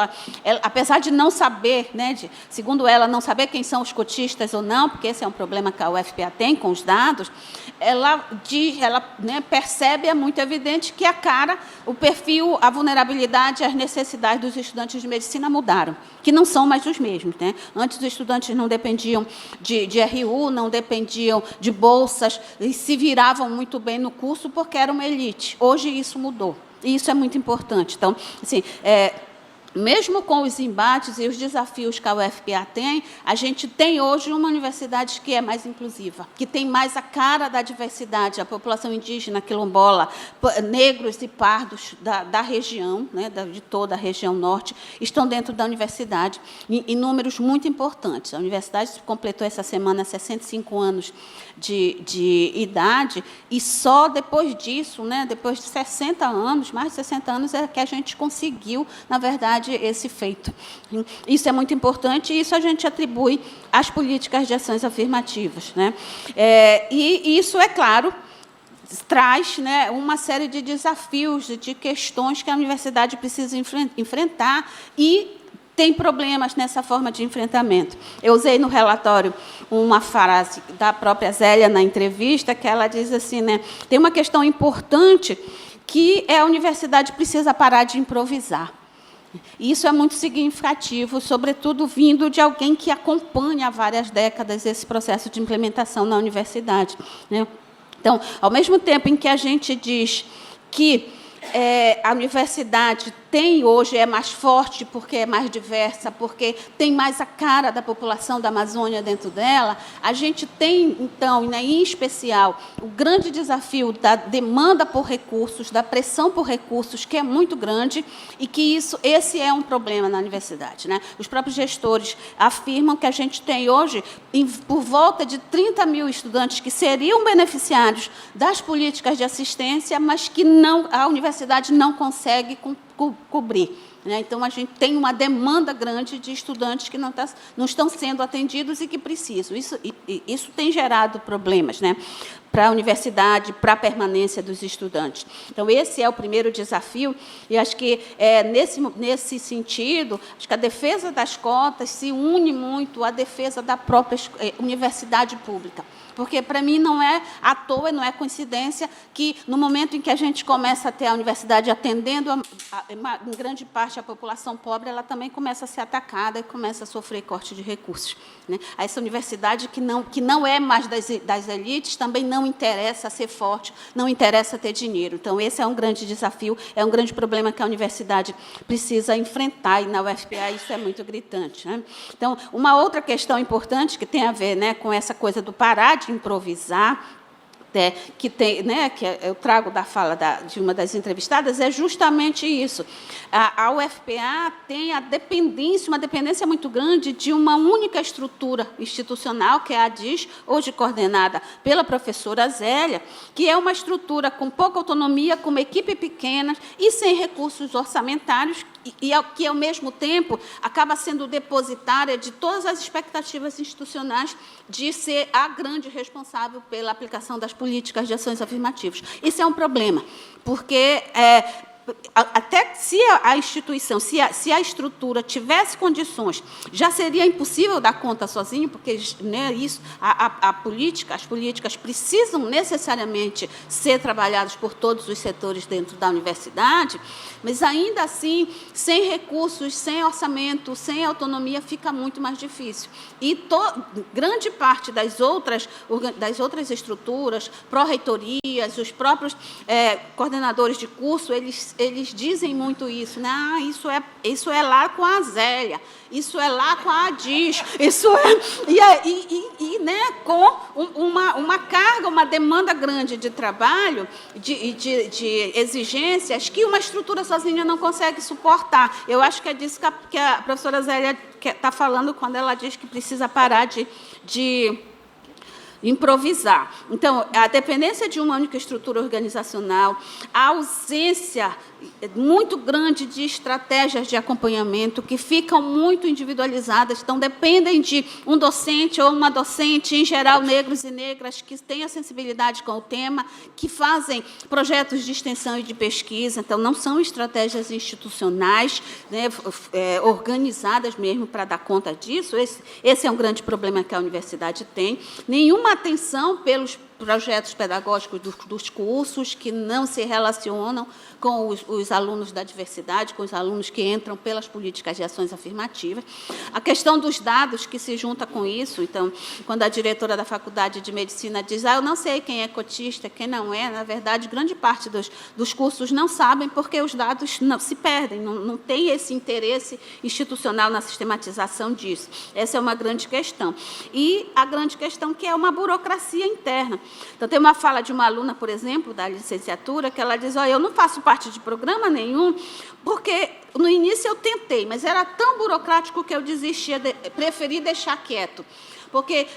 apesar de não saber, né, segundo ela, não saber quem são os cotistas ou não, porque esse é um problema que a UFPA tem com os dados, ela percebe, é muito evidente, que o perfil, a vulnerabilidade, as necessidades dos estudantes de medicina mudaram, que não são mais os mesmos. Né? Antes, os estudantes não dependiam de RU, não dependiam de bolsas, e se viravam muito bem no curso porque era uma elite. Hoje, isso mudou. E isso é muito importante. Então, assim, mesmo com os embates e os desafios que a UFPA tem, a gente tem hoje uma universidade que é mais inclusiva, que tem mais a cara da diversidade, a população indígena, quilombola, negros e pardos da região, né, de toda a região norte, estão dentro da universidade, em números muito importantes. A universidade completou essa semana 65 anos de idade, e só depois disso, né, depois de 60 anos, mais de 60 anos, é que a gente conseguiu, na verdade, universidade esse feito. Isso é muito importante, e isso a gente atribui às políticas de ações afirmativas, né? E isso, é claro, traz, né, uma série de desafios, de questões que a universidade precisa enfrentar, e tem problemas nessa forma de enfrentamento. Eu usei no relatório uma frase da própria Zélia na entrevista, que ela diz assim, né, tem uma questão importante que a universidade precisa parar de improvisar. E isso é muito significativo, sobretudo vindo de alguém que acompanha há várias décadas esse processo de implementação na universidade, né? Então, ao mesmo tempo em que a gente diz que a universidade hoje é mais forte porque é mais diversa, porque tem mais a cara da população da Amazônia dentro dela, a gente tem, então, em especial, o grande desafio da demanda por recursos, da pressão por recursos, que é muito grande, e que esse é um problema na universidade, né? Os próprios gestores afirmam que a gente tem hoje, por volta de 30 mil estudantes que seriam beneficiários das políticas de assistência, mas que a universidade não consegue cobrir, né? Então, a gente tem uma demanda grande de estudantes que não estão sendo atendidos e que precisam. Isso tem gerado problemas, né, para a universidade, para a permanência dos estudantes. Então, esse é o primeiro desafio, e acho que, nesse sentido, acho que a defesa das cotas se une muito à defesa da própria universidade pública. Porque, para mim, não é à toa, não é coincidência que, no momento em que a gente começa a ter a universidade atendendo, em grande parte, a população pobre, ela também começa a ser atacada e começa a sofrer corte de recursos, né? Essa universidade que não é mais das elites, também não interessa ser forte, não interessa ter dinheiro. Então, esse é um grande desafio, é um grande problema que a universidade precisa enfrentar, e na UFPA isso é muito gritante, né? Então, uma outra questão importante que tem a ver, né, com essa coisa do parar de improvisar, que eu trago da fala de uma das entrevistadas, é justamente isso. A UFPA tem uma dependência muito grande de uma única estrutura institucional, que é a DIS, hoje coordenada pela professora Zélia, que é uma estrutura com pouca autonomia, com uma equipe pequena e sem recursos orçamentários, e que, ao mesmo tempo, acaba sendo depositária de todas as expectativas institucionais de ser a grande responsável pela aplicação das políticas de ações afirmativas. Isso é um problema, porque até se a instituição, se a estrutura tivesse condições, já seria impossível dar conta sozinho, porque, né, as políticas precisam necessariamente ser trabalhadas por todos os setores dentro da universidade, mas, ainda assim, sem recursos, sem orçamento, sem autonomia, fica muito mais difícil. E grande parte das outras estruturas, pró-reitorias, os próprios coordenadores de curso, eles dizem muito isso, né? Isso é lá com a Zélia, isso é lá com a ADIS, isso é... né, com uma carga, uma demanda grande de trabalho, de exigências, que uma estrutura sozinha não consegue suportar. Eu acho que é disso que a professora Zélia está falando quando ela diz que precisa parar de improvisar. Então, a dependência de uma única estrutura organizacional, a ausência muito grande de estratégias de acompanhamento que ficam muito individualizadas, então dependem de um docente ou uma docente, em geral negros e negras, que têm a sensibilidade com o tema, que fazem projetos de extensão e de pesquisa, então não são estratégias institucionais, né, organizadas mesmo para dar conta disso. Esse é um grande problema que a universidade tem. Nenhuma atenção pelos projetos pedagógicos dos cursos, que não se relacionam com os alunos da diversidade, com os alunos que entram pelas políticas de ações afirmativas. A questão dos dados que se junta com isso. Então, quando a diretora da Faculdade de Medicina diz: eu não sei quem é cotista, quem não é, na verdade, grande parte dos cursos não sabem, porque os dados não se perdem, não tem esse interesse institucional na sistematização disso. Essa é uma grande questão. E a grande questão que é uma burocracia interna. Então, tem uma fala de uma aluna, por exemplo, da licenciatura, que ela diz: eu não faço parte de programa nenhum, porque no início eu tentei, mas era tão burocrático que eu desisti, preferi deixar quieto. porque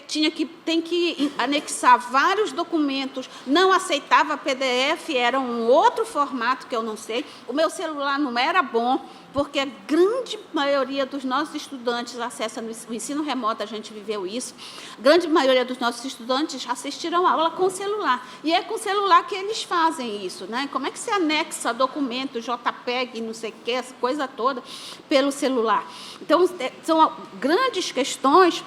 tem que anexar vários documentos, não aceitava PDF, era um outro formato que eu não sei. O meu celular não era bom, porque a grande maioria dos nossos estudantes acessa o ensino remoto, a gente viveu isso, a grande maioria dos nossos estudantes assistiram a aula com celular, e é com celular que eles fazem isso, né? Como é que se anexa documento, JPEG, não sei o que, essa coisa toda, pelo celular? Então, são grandes questões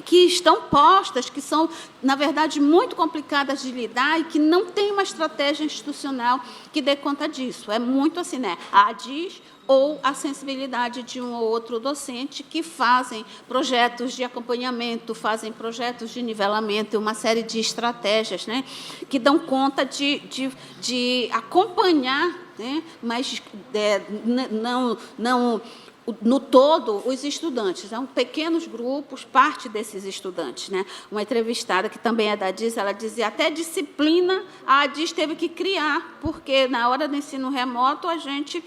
que estão postas, que são, na verdade, muito complicadas de lidar e que não tem uma estratégia institucional que dê conta disso. É muito assim, né? A ADIS ou a sensibilidade de um ou outro docente que fazem projetos de acompanhamento, fazem projetos de nivelamento, uma série de estratégias, né, que dão conta de acompanhar, né, mas não no todo, os estudantes. São pequenos grupos, parte desses estudantes. Né? Uma entrevistada, que também é da ADIS, ela dizia, até disciplina a ADIS teve que criar, porque, na hora do ensino remoto, a gente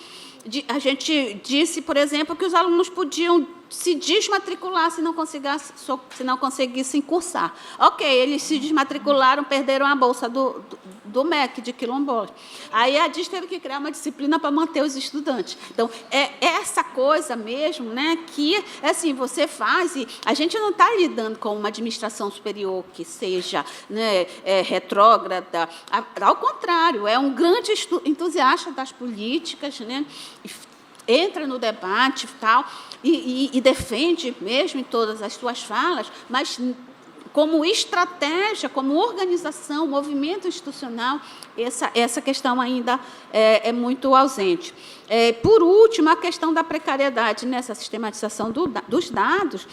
disse, por exemplo, que os alunos podiam se desmatricular se não conseguissem cursar. Ok, eles se desmatricularam, perderam a bolsa do MEC, de quilombolas. Aí a ADIS teve que criar uma disciplina para manter os estudantes. Então, é essa coisa mesmo, né, que, assim, você faz, e a gente não está lidando com uma administração superior que seja, né, retrógrada, ao contrário, é um grande entusiasta das políticas, né, entra no debate tal, e defende mesmo em todas as suas falas, mas como estratégia, como organização, movimento institucional, essa questão ainda é muito ausente. Por último, a questão da precariedade nessa sistematização dos dados,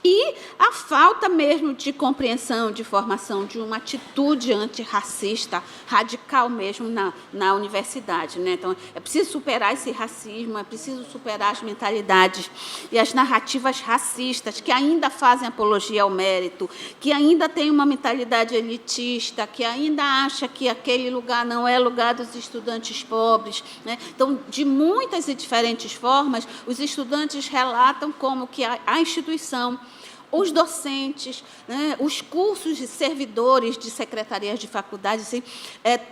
e a falta mesmo de compreensão, de formação de uma atitude antirracista radical mesmo na universidade. Né? Então, é preciso superar esse racismo, é preciso superar as mentalidades e as narrativas racistas que ainda fazem apologia ao mérito, que ainda têm uma mentalidade elitista, que ainda acha que aquele lugar não é lugar dos estudantes pobres. Né? Então, de muitas e diferentes formas, os estudantes relatam como que a instituição, os docentes, né, os cursos de servidores de secretarias de faculdades, assim,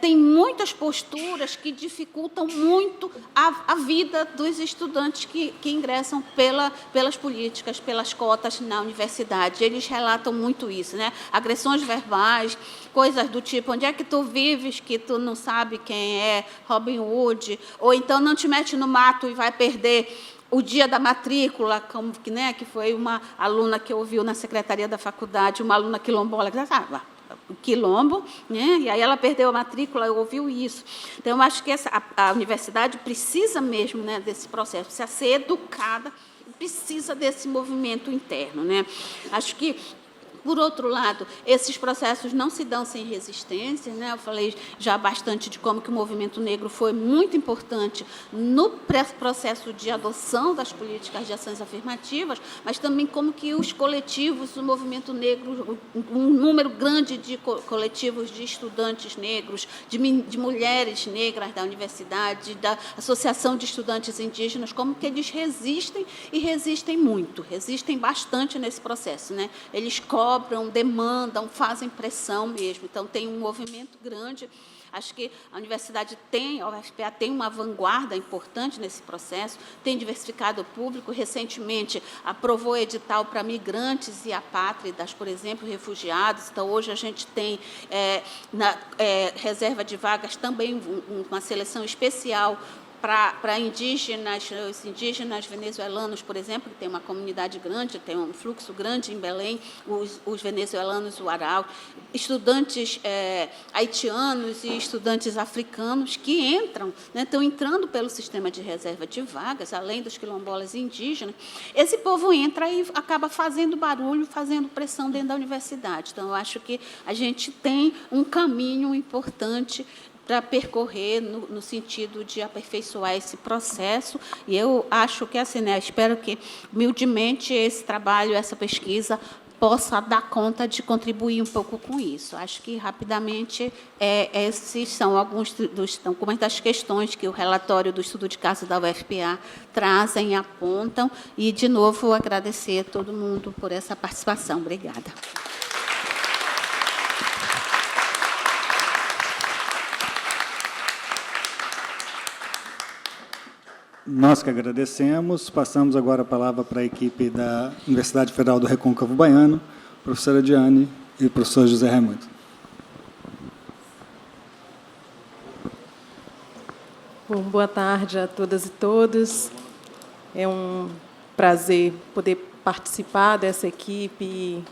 tem muitas posturas que dificultam muito a vida dos estudantes que ingressam pelas políticas, pelas cotas na universidade. Eles relatam muito isso, né? Agressões verbais, coisas do tipo, onde é que tu vives, que tu não sabe quem é Robin Hood, ou então não te mete no mato e vai perder o dia da matrícula, que foi uma aluna que ouviu na secretaria da faculdade, uma aluna quilombola, que estava quilombo, né? E aí ela perdeu a matrícula, ouviu isso. Então, eu acho que a universidade precisa mesmo, né, desse processo, precisa ser educada, precisa desse movimento interno. Né? Acho que, por outro lado, esses processos não se dão sem resistência. Né? Eu falei já bastante de como que o movimento negro foi muito importante no processo de adoção das políticas de ações afirmativas, mas também como que os coletivos do movimento negro, um número grande de coletivos de estudantes negros, de mulheres negras da universidade, da Associação de Estudantes Indígenas, como que eles resistem e resistem muito, resistem bastante nesse processo. Né? Eles cobram, demandam, fazem pressão mesmo. Então, tem um movimento grande. Acho que a universidade a UFPA tem uma vanguarda importante nesse processo, tem diversificado o público. Recentemente, aprovou edital para migrantes e apátridas, por exemplo, refugiados. Então, hoje a gente tem, na reserva de vagas, também uma seleção especial para os indígenas venezuelanos, por exemplo, que tem uma comunidade grande, tem um fluxo grande em Belém, os venezuelanos, o Aral, estudantes haitianos e estudantes africanos que entram, né, estão entrando pelo sistema de reserva de vagas, além dos quilombolas e indígenas. Esse povo entra e acaba fazendo barulho, fazendo pressão dentro da universidade. Então, eu acho que a gente tem um caminho importante para percorrer no sentido de aperfeiçoar esse processo. E eu acho que, assim, né, espero que, humildemente, esse trabalho, essa pesquisa, possa dar conta de contribuir um pouco com isso. Acho que, rapidamente, esses são alguns das questões que o relatório do estudo de caso da UFPA trazem e apontam. E, de novo, agradecer a todo mundo por essa participação. Obrigada. Nós que agradecemos. Passamos agora a palavra para a equipe da Universidade Federal do Recôncavo Baiano, professora Diane e o professor José Raimundo. Bom, boa tarde a todas e todos. É um prazer poder participar dessa equipe e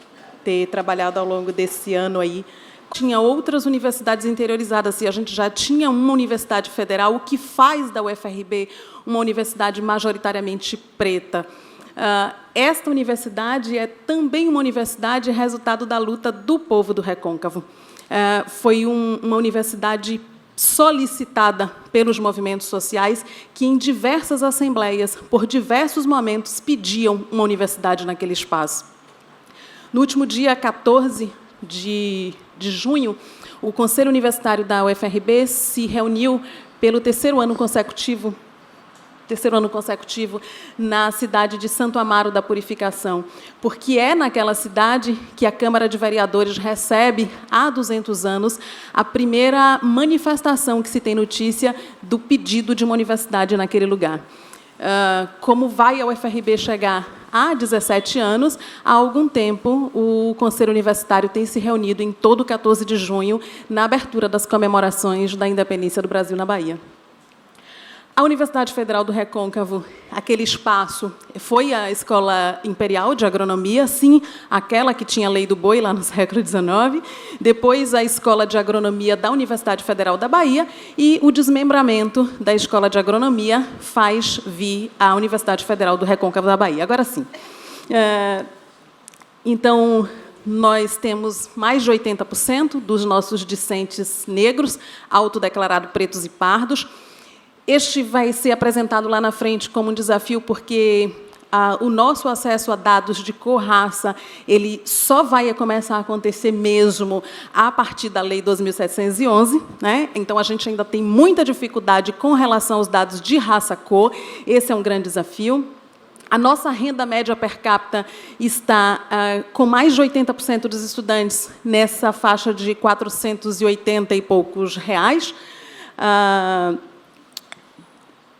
ter trabalhado ao longo desse ano aí. Tinha outras universidades interiorizadas, e a gente já tinha uma universidade federal, o que faz da UFRB uma universidade majoritariamente preta. Esta universidade é também uma universidade resultado da luta do povo do Recôncavo. Foi uma universidade solicitada pelos movimentos sociais que, em diversas assembleias, por diversos momentos, pediam uma universidade naquele espaço. No último dia 14 de junho, o Conselho Universitário da UFRB se reuniu pelo terceiro ano consecutivo na cidade de Santo Amaro da Purificação, porque é naquela cidade que a Câmara de Vereadores recebe, há 200 anos, a primeira manifestação que se tem notícia do pedido de uma universidade naquele lugar. Como vai a UFRB chegar há 17 anos, há algum tempo, o Conselho Universitário tem se reunido em todo 14 de junho, na abertura das comemorações da independência do Brasil na Bahia. A Universidade Federal do Recôncavo, aquele espaço, foi a Escola Imperial de Agronomia, sim, aquela que tinha a Lei do Boi lá no século XIX, depois a Escola de Agronomia da Universidade Federal da Bahia, e o desmembramento da Escola de Agronomia faz vir a Universidade Federal do Recôncavo da Bahia. Agora sim. Então, nós temos mais de 80% dos nossos discentes negros, autodeclarados pretos e pardos. Este vai ser apresentado lá na frente como um desafio, porque o nosso acesso a dados de cor, raça, ele só vai começar a acontecer mesmo a partir da Lei 2.711, né? Então, a gente ainda tem muita dificuldade com relação aos dados de raça-cor. Esse é um grande desafio. A nossa renda média per capita está com mais de 80% dos estudantes nessa faixa de 480 e poucos reais.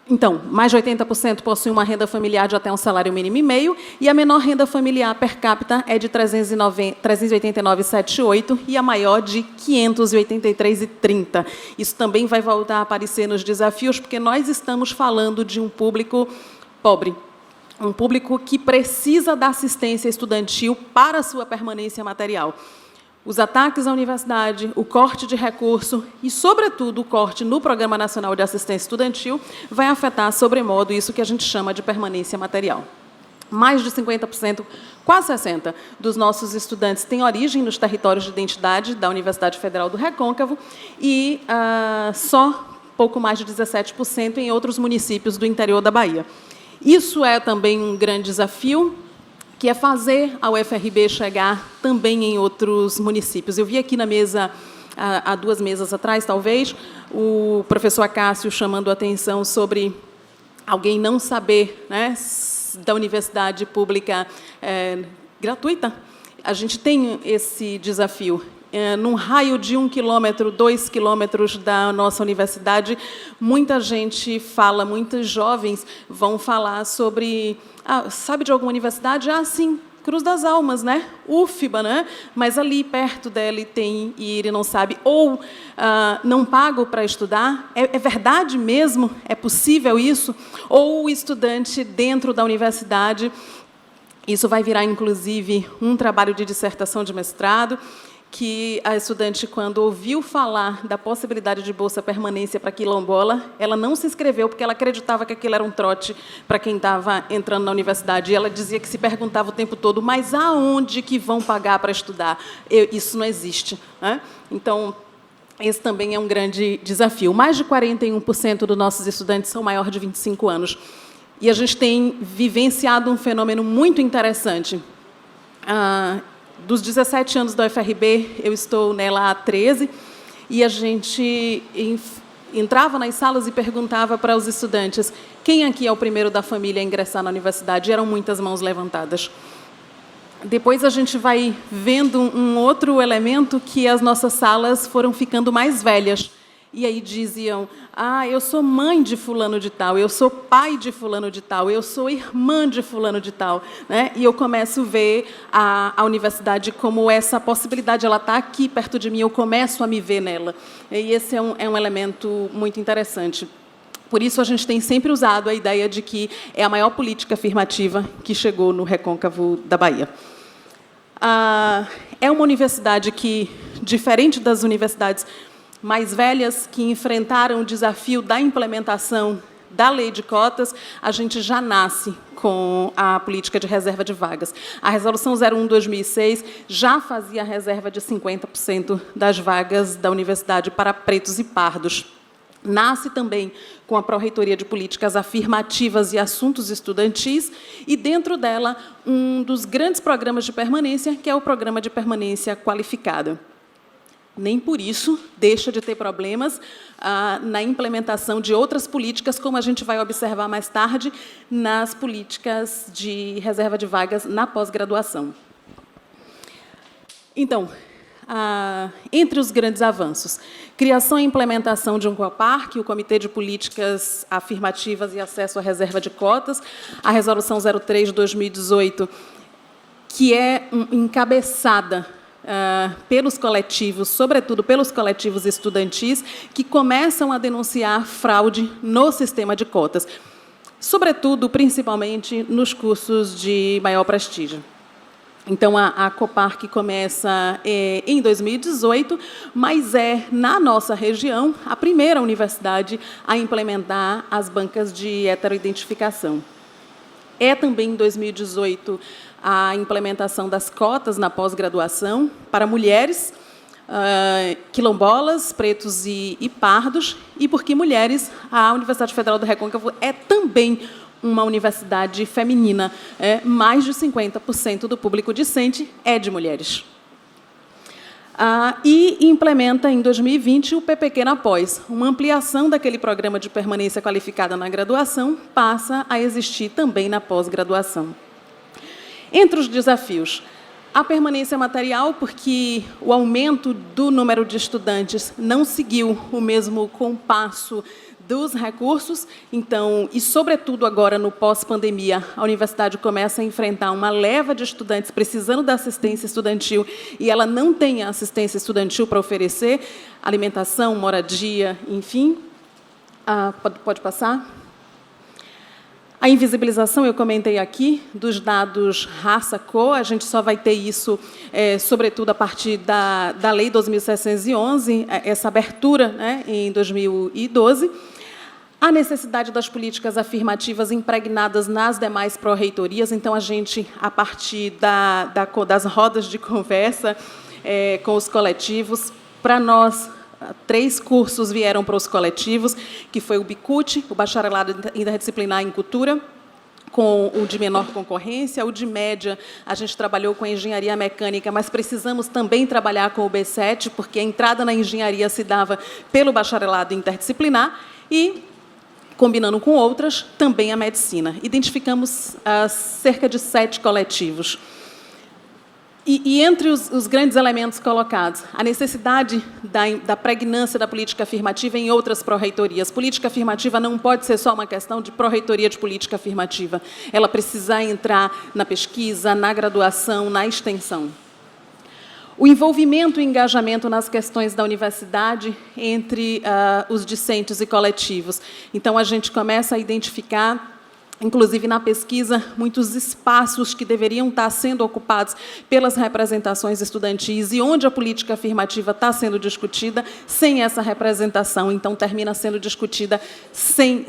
Então, mais de 80% possuem uma renda familiar de até um salário mínimo e meio, e a menor renda familiar per capita é de 389,78 e a maior de 583,30. Isso também vai voltar a aparecer nos desafios, porque nós estamos falando de um público pobre, um público que precisa da assistência estudantil para a sua permanência material. Os ataques à universidade, o corte de recurso e, sobretudo, o corte no Programa Nacional de Assistência Estudantil vai afetar, sobremodo, isso que a gente chama de permanência material. Mais de 50%, quase 60%, dos nossos estudantes têm origem nos territórios de identidade da Universidade Federal do Recôncavo e só pouco mais de 17% em outros municípios do interior da Bahia. Isso é também um grande desafio, que é fazer a UFRB chegar também em outros municípios. Eu vi aqui na mesa, há 2 mesas atrás, talvez, o professor Acácio chamando a atenção sobre alguém não saber, né, da universidade pública gratuita. A gente tem esse desafio. Num raio de 1 quilômetro, 2 quilômetros da nossa universidade, muita gente fala, muitos jovens vão falar sobre... sabe de alguma universidade? Sim, Cruz das Almas, né? UFBA, né? Mas ali perto dele tem e ele não sabe. Ou não pago para estudar. É verdade mesmo? É possível isso? Ou o estudante dentro da universidade, isso vai virar, inclusive, um trabalho de dissertação de mestrado, que a estudante, quando ouviu falar da possibilidade de bolsa permanência para quilombola, ela não se inscreveu porque ela acreditava que aquilo era um trote para quem estava entrando na universidade. E ela dizia que se perguntava o tempo todo, mas aonde que vão pagar para estudar? Isso não existe, né? Então, esse também é um grande desafio. Mais de 41% dos nossos estudantes são maiores de 25 anos. E a gente tem vivenciado um fenômeno muito interessante. dos 17 anos da UFRB, eu estou nela há 13, e a gente entrava nas salas e perguntava para os estudantes quem aqui é o primeiro da família a ingressar na universidade. E eram muitas mãos levantadas. Depois a gente vai vendo um outro elemento, que as nossas salas foram ficando mais velhas. E aí diziam, eu sou mãe de fulano de tal, eu sou pai de fulano de tal, eu sou irmã de fulano de tal. Né? E eu começo a ver a universidade como essa possibilidade, ela está aqui perto de mim, eu começo a me ver nela. E esse é um elemento muito interessante. Por isso, a gente tem sempre usado a ideia de que é a maior política afirmativa que chegou no recôncavo da Bahia. É uma universidade que, diferente das universidades mais velhas que enfrentaram o desafio da implementação da lei de cotas, a gente já nasce com a política de reserva de vagas. A Resolução 01/2006 já fazia a reserva de 50% das vagas da universidade para pretos e pardos. Nasce também com a Pró-Reitoria de Políticas Afirmativas e Assuntos Estudantis, e, dentro dela, um dos grandes programas de permanência, que é o Programa de Permanência Qualificada. Nem por isso deixa de ter problemas na implementação de outras políticas, como a gente vai observar mais tarde, nas políticas de reserva de vagas na pós-graduação. Então, entre os grandes avanços, criação e implementação de um COPAR, o Comitê de Políticas Afirmativas e Acesso à Reserva de Cotas, a Resolução 03/2018, que é encabeçada pelos coletivos, sobretudo pelos coletivos estudantis, que começam a denunciar fraude no sistema de cotas, sobretudo, principalmente, nos cursos de maior prestígio. Então, a COPAR começa em 2018, mas é, na nossa região, a primeira universidade a implementar as bancas de heteroidentificação. É também, em 2018, a implementação das cotas na pós-graduação para mulheres, quilombolas, pretos e pardos, e porque mulheres, a Universidade Federal do Recôncavo é também uma universidade feminina. Mais de 50% do público discente é de mulheres. E implementa, em 2020, o PPQ na pós. Uma ampliação daquele programa de permanência qualificada na graduação passa a existir também na pós-graduação. Entre os desafios, a permanência material, porque o aumento do número de estudantes não seguiu o mesmo compasso dos recursos, então, e sobretudo agora no pós-pandemia, a universidade começa a enfrentar uma leva de estudantes precisando da assistência estudantil, e ela não tem a assistência estudantil para oferecer, alimentação, moradia, enfim. Pode passar? A invisibilização, eu comentei aqui, dos dados raça-cor, a gente só vai ter isso, sobretudo, a partir da Lei 2.711, essa abertura, né, em 2012. A necessidade das políticas afirmativas impregnadas nas demais pró-reitorias. Então, a gente, a partir das rodas de conversa com os coletivos, para nós, 3 cursos vieram para os coletivos, que foi o BICUT, o Bacharelado Interdisciplinar em Cultura, com o de menor concorrência. O de média, a gente trabalhou com a engenharia mecânica, mas precisamos também trabalhar com o B7, porque a entrada na engenharia se dava pelo bacharelado interdisciplinar, e, combinando com outras, também a medicina. Identificamos cerca de 7 coletivos. E entre os grandes elementos colocados, a necessidade da pregnância da política afirmativa em outras pró-reitorias. Política afirmativa não pode ser só uma questão de pró-reitoria de política afirmativa. Ela precisa entrar na pesquisa, na graduação, na extensão. O envolvimento e engajamento nas questões da universidade entre os discentes e coletivos. Então, a gente começa a identificar, inclusive na pesquisa, muitos espaços que deveriam estar sendo ocupados pelas representações estudantis e onde a política afirmativa está sendo discutida sem essa representação. Então, termina sendo discutida sem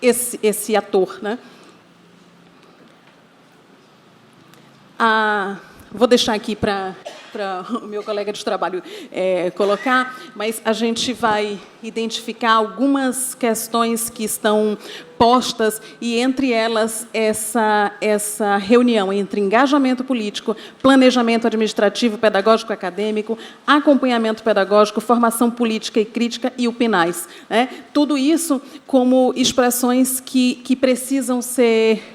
esse ator, né? vou deixar aqui para o meu colega de trabalho colocar, mas a gente vai identificar algumas questões que estão postas, e entre elas essa reunião entre engajamento político, planejamento administrativo, pedagógico, acadêmico, acompanhamento pedagógico, formação política e crítica e o PNAES, né? Tudo isso como expressões que precisam ser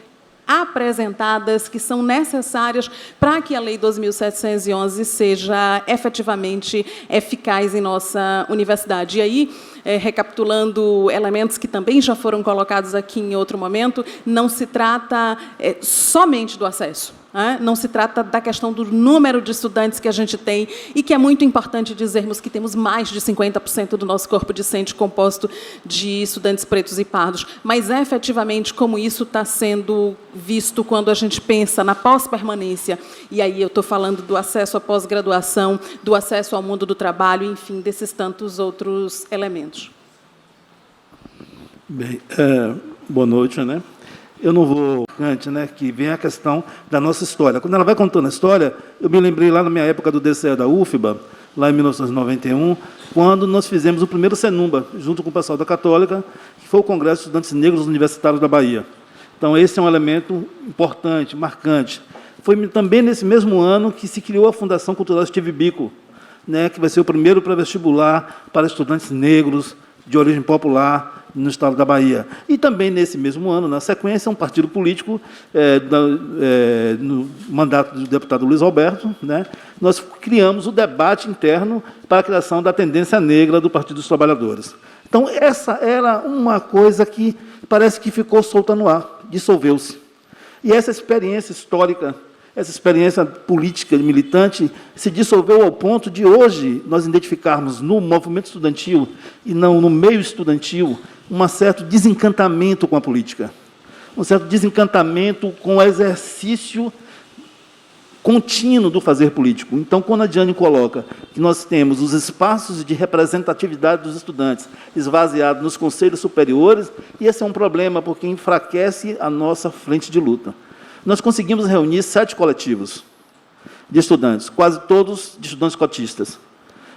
apresentadas, que são necessárias para que a Lei 2.711 seja efetivamente eficaz em nossa universidade. E aí, recapitulando elementos que também já foram colocados aqui em outro momento, não se trata somente do acesso, né? Não se trata da questão do número de estudantes que a gente tem, e que é muito importante dizermos que temos mais de 50% do nosso corpo discente composto de estudantes pretos e pardos, mas efetivamente como isso está sendo visto quando a gente pensa na pós-permanência, e aí eu estou falando do acesso à pós-graduação, do acesso ao mundo do trabalho, enfim, desses tantos outros elementos. Bem, boa noite, né? Eu não vou antes, né, que vem a questão da nossa história. Quando ela vai contando a história, eu me lembrei lá na minha época do DCE da UFBA, lá em 1991, quando nós fizemos o primeiro CENUMBA, junto com o pessoal da Católica, que foi o Congresso de Estudantes Negros Universitários da Bahia. Então, esse é um elemento importante, marcante. Foi também nesse mesmo ano que se criou a Fundação Cultural Steve Biko, né, que vai ser o primeiro pré-vestibular para estudantes negros de origem popular no estado da Bahia. E também, nesse mesmo ano, na sequência, um partido político, no mandato do deputado Luiz Alberto, né, nós criamos o debate interno para a criação da tendência negra do Partido dos Trabalhadores. Então, essa era uma coisa que parece que ficou solta no ar, dissolveu-se. E essa experiência histórica, essa experiência política e militante se dissolveu ao ponto de, hoje, nós identificarmos no movimento estudantil e não no meio estudantil um certo desencantamento com a política, um certo desencantamento com o exercício contínuo do fazer político. Então, quando a Diane coloca que nós temos os espaços de representatividade dos estudantes esvaziados nos conselhos superiores, e esse é um problema, porque enfraquece a nossa frente de luta. Nós conseguimos reunir 7 coletivos de estudantes, quase todos de estudantes cotistas.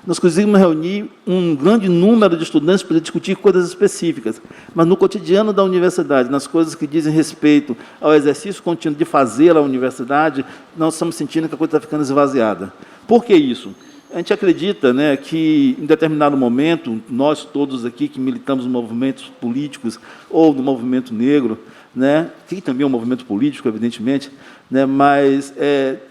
Nós conseguimos reunir um grande número de estudantes para discutir coisas específicas, mas no cotidiano da universidade, nas coisas que dizem respeito ao exercício contínuo de fazer a universidade, nós estamos sentindo que a coisa está ficando esvaziada. Por que isso? A gente acredita, né, que, em determinado momento, nós todos aqui que militamos em movimentos políticos ou no movimento negro, né, que também é um movimento político, evidentemente, né, mas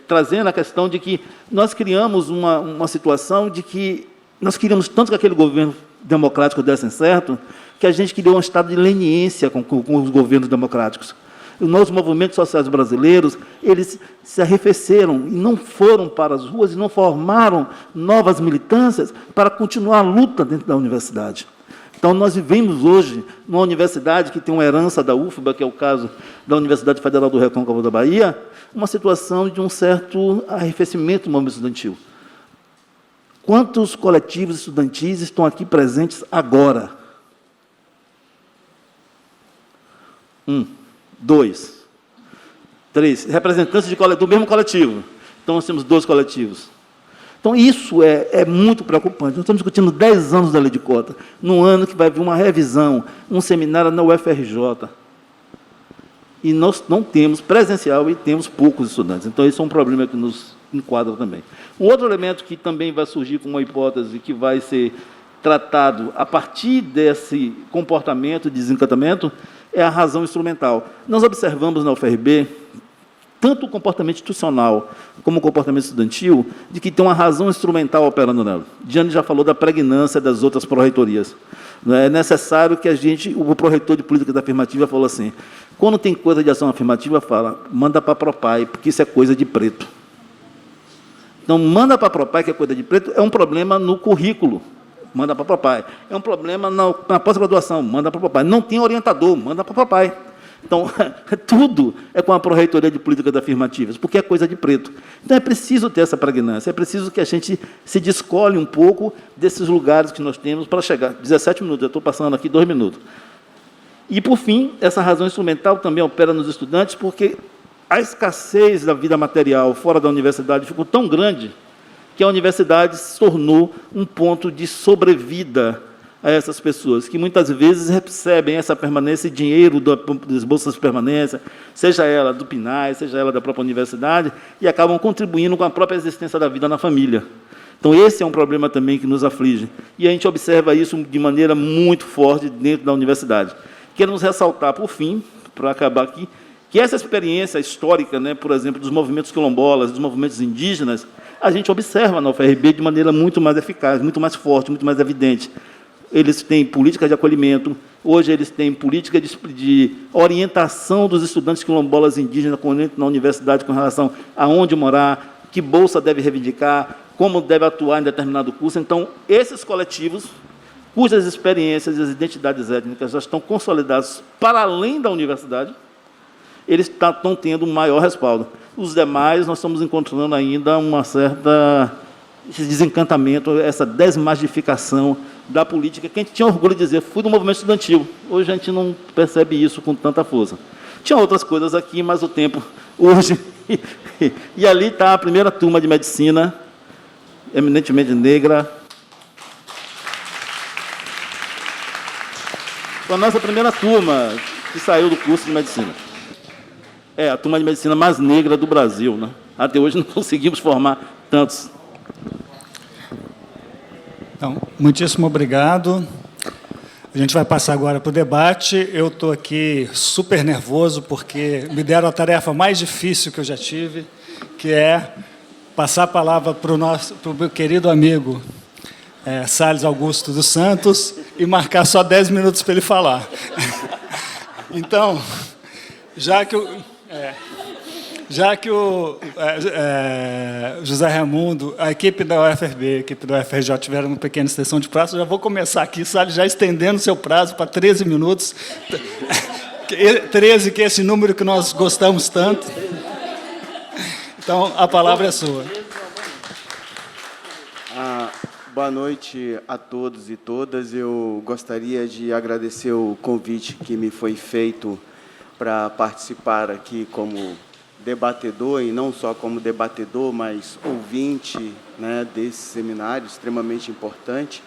trazendo a questão de que nós criamos uma situação de que nós queríamos tanto que aquele governo democrático desse certo, que a gente criou um estado de leniência com os governos democráticos. Os nossos movimentos sociais brasileiros, eles se arrefeceram e não foram para as ruas e não formaram novas militâncias para continuar a luta dentro da universidade. Então, nós vivemos hoje numa universidade que tem uma herança da UFBA, que é o caso da Universidade Federal do Recôncavo da Bahia, uma situação de um certo arrefecimento do movimento estudantil. Quantos coletivos estudantis estão aqui presentes agora? 1, 2, 3. Representantes do mesmo coletivo. Então, nós temos 2 coletivos. Então, isso é muito preocupante. Nós estamos discutindo 10 anos da lei de cota, num ano que vai vir uma revisão, um seminário na UFRJ. E nós não temos presencial e temos poucos estudantes. Então, isso é um problema que nos enquadra também. Um outro elemento que também vai surgir como uma hipótese que vai ser tratado a partir desse comportamento de desencantamento é a razão instrumental. Nós observamos na UFRB tanto o comportamento institucional como o comportamento estudantil, de que tem uma razão instrumental operando nela. Diane já falou da pregnância das outras pró-reitorias. É necessário que o pró-reitor de política da afirmativa falou assim, quando tem coisa de ação afirmativa, fala, manda para a Propai, porque isso é coisa de preto. Então, manda para a Propai, que é coisa de preto, é um problema no currículo, manda para a Propai. É um problema na pós-graduação, manda para a Propai. Não tem orientador, manda para a Propai. Então, tudo é com a Pró-Reitoria de Política das Afirmativas, porque é coisa de preto. Então, é preciso ter essa pregnância, é preciso que a gente se descole um pouco desses lugares que nós temos para chegar. 17 minutos, eu estou passando aqui 2 minutos. E, por fim, essa razão instrumental também opera nos estudantes, porque a escassez da vida material fora da universidade ficou tão grande que a universidade se tornou um ponto de sobrevida a essas pessoas, que muitas vezes recebem essa permanência, dinheiro das bolsas de permanência, seja ela do PNAE, seja ela da própria universidade, e acabam contribuindo com a própria existência da vida na família. Então, esse é um problema também que nos aflige. E a gente observa isso de maneira muito forte dentro da universidade. Queremos ressaltar, por fim, para acabar aqui, que essa experiência histórica, né, por exemplo, dos movimentos quilombolas, dos movimentos indígenas, a gente observa na UFRB de maneira muito mais eficaz, muito mais forte, muito mais evidente. Eles têm políticas de acolhimento, hoje eles têm política de orientação dos estudantes quilombolas indígenas na universidade com relação a onde morar, que bolsa deve reivindicar, como deve atuar em determinado curso. Então, esses coletivos, cujas experiências e as identidades étnicas já estão consolidadas para além da universidade, eles estão tendo um maior respaldo. Os demais, nós estamos encontrando ainda uma certa esse desencantamento, essa desmagificação da política, que a gente tinha orgulho de dizer, fui do movimento estudantil. Hoje a gente não percebe isso com tanta força. Tinha outras coisas aqui, mas o tempo urge. E ali está a primeira turma de medicina, eminentemente negra. Foi a nossa primeira turma que saiu do curso de medicina. É a turma de medicina mais negra do Brasil, né? Até hoje não conseguimos formar tantos. Então, muitíssimo obrigado. A gente vai passar agora para o debate. Eu estou aqui super nervoso, porque me deram a tarefa mais difícil que eu já tive, que é passar a palavra para o meu querido amigo Salles Augusto dos Santos e marcar só 10 minutos para ele falar. Então, já que o José Raimundo, a equipe da UFRB, a equipe da UFRJ tiveram uma pequena extensão de prazo, já vou começar aqui, Salles, já estendendo seu prazo para 13 minutos. 13, que é esse número que nós gostamos tanto. Então, a palavra é sua. Boa noite a todos e todas. Eu gostaria de agradecer o convite que me foi feito para participar aqui como debatedor, e não só como debatedor, mas ouvinte, né, desse seminário extremamente importante.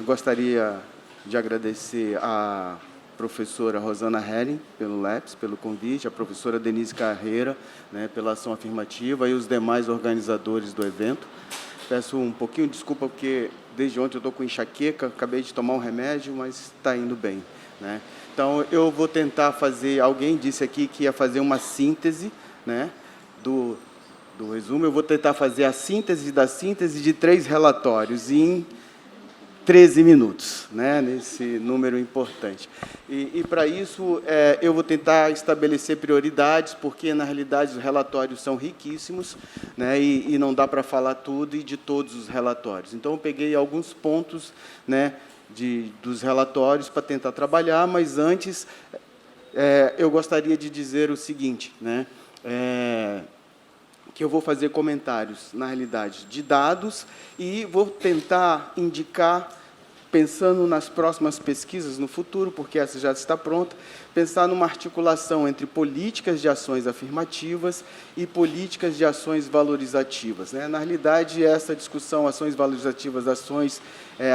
Gostaria de agradecer a professora Rosana Hering pelo LEPS, pelo convite, a professora Denise Carreira, né, pela ação afirmativa, e os demais organizadores do evento. Peço um pouquinho de desculpa, porque desde ontem eu estou com enxaqueca, acabei de tomar um remédio, mas está indo bem, né? Então, eu vou tentar fazer... Alguém disse aqui que ia fazer uma síntese, né, do resumo. Eu vou tentar fazer a síntese da síntese de 3 relatórios em 13 minutos, né, nesse número importante. E para isso, eu vou tentar estabelecer prioridades, porque, na realidade, os relatórios são riquíssimos, né, e não dá para falar tudo e de todos os relatórios. Então, eu peguei alguns pontos, né, dos relatórios para tentar trabalhar, mas antes eu gostaria de dizer o seguinte, né, que eu vou fazer comentários, na realidade, de dados, e vou tentar indicar, pensando nas próximas pesquisas no futuro, porque essa já está pronta, pensar numa articulação entre políticas de ações afirmativas e políticas de ações valorizativas, né? Na realidade, essa discussão, ações valorizativas, ações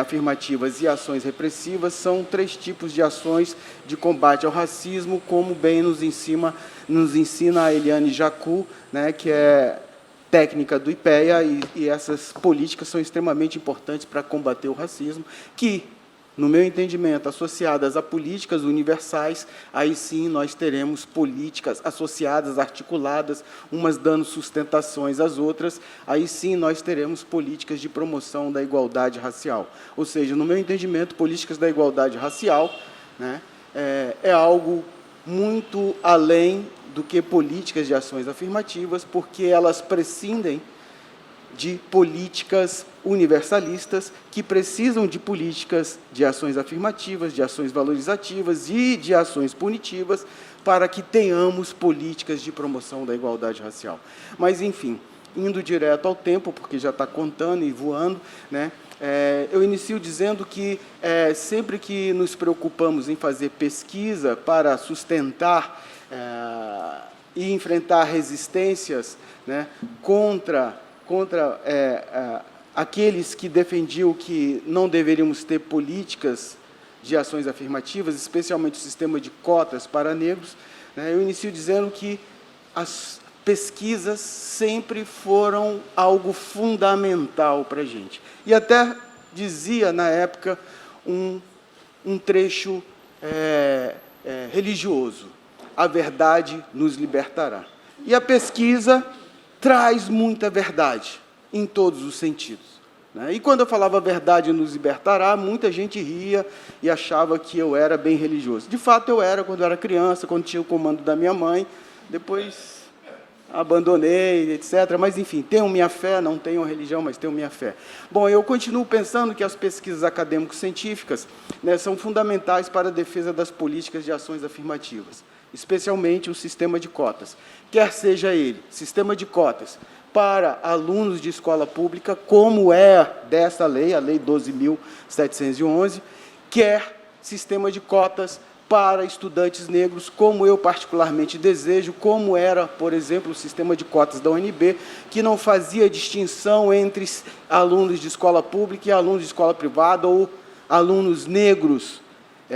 afirmativas e ações repressivas, são 3 tipos de ações de combate ao racismo, como bem nos ensina a Eliane Jacou, né, que é técnica do IPEA, e essas políticas são extremamente importantes para combater o racismo, que, no meu entendimento, associadas a políticas universais, aí sim nós teremos políticas associadas, articuladas, umas dando sustentações às outras, aí sim nós teremos políticas de promoção da igualdade racial. Ou seja, no meu entendimento, políticas da igualdade racial, né, é algo muito além do que políticas de ações afirmativas, porque elas prescindem de políticas universalistas, que precisam de políticas de ações afirmativas, de ações valorizativas e de ações punitivas, para que tenhamos políticas de promoção da igualdade racial. Mas, enfim, indo direto ao tempo, porque já está contando e voando, né, eu inicio dizendo que sempre que nos preocupamos em fazer pesquisa para sustentar e enfrentar resistências, né, contra aqueles que defendiam que não deveríamos ter políticas de ações afirmativas, especialmente o sistema de cotas para negros, né, eu inicio dizendo que as pesquisas sempre foram algo fundamental para a gente. E até dizia, na época, um trecho religioso: a verdade nos libertará. E a pesquisa traz muita verdade, em todos os sentidos, né? E quando eu falava a verdade nos libertará, muita gente ria e achava que eu era bem religioso. De fato, eu era quando eu era criança, quando tinha o comando da minha mãe, depois abandonei, etc. Mas, enfim, tenho minha fé, não tenho religião, mas tenho minha fé. Bom, eu continuo pensando que as pesquisas acadêmico-científicas, né, são fundamentais para a defesa das políticas de ações afirmativas, especialmente o sistema de cotas. Quer seja ele sistema de cotas para alunos de escola pública, como é dessa lei, a Lei 12.711, quer sistema de cotas para estudantes negros, como eu particularmente desejo, como era, por exemplo, o sistema de cotas da UNB, que não fazia distinção entre alunos de escola pública e alunos de escola privada, ou alunos negros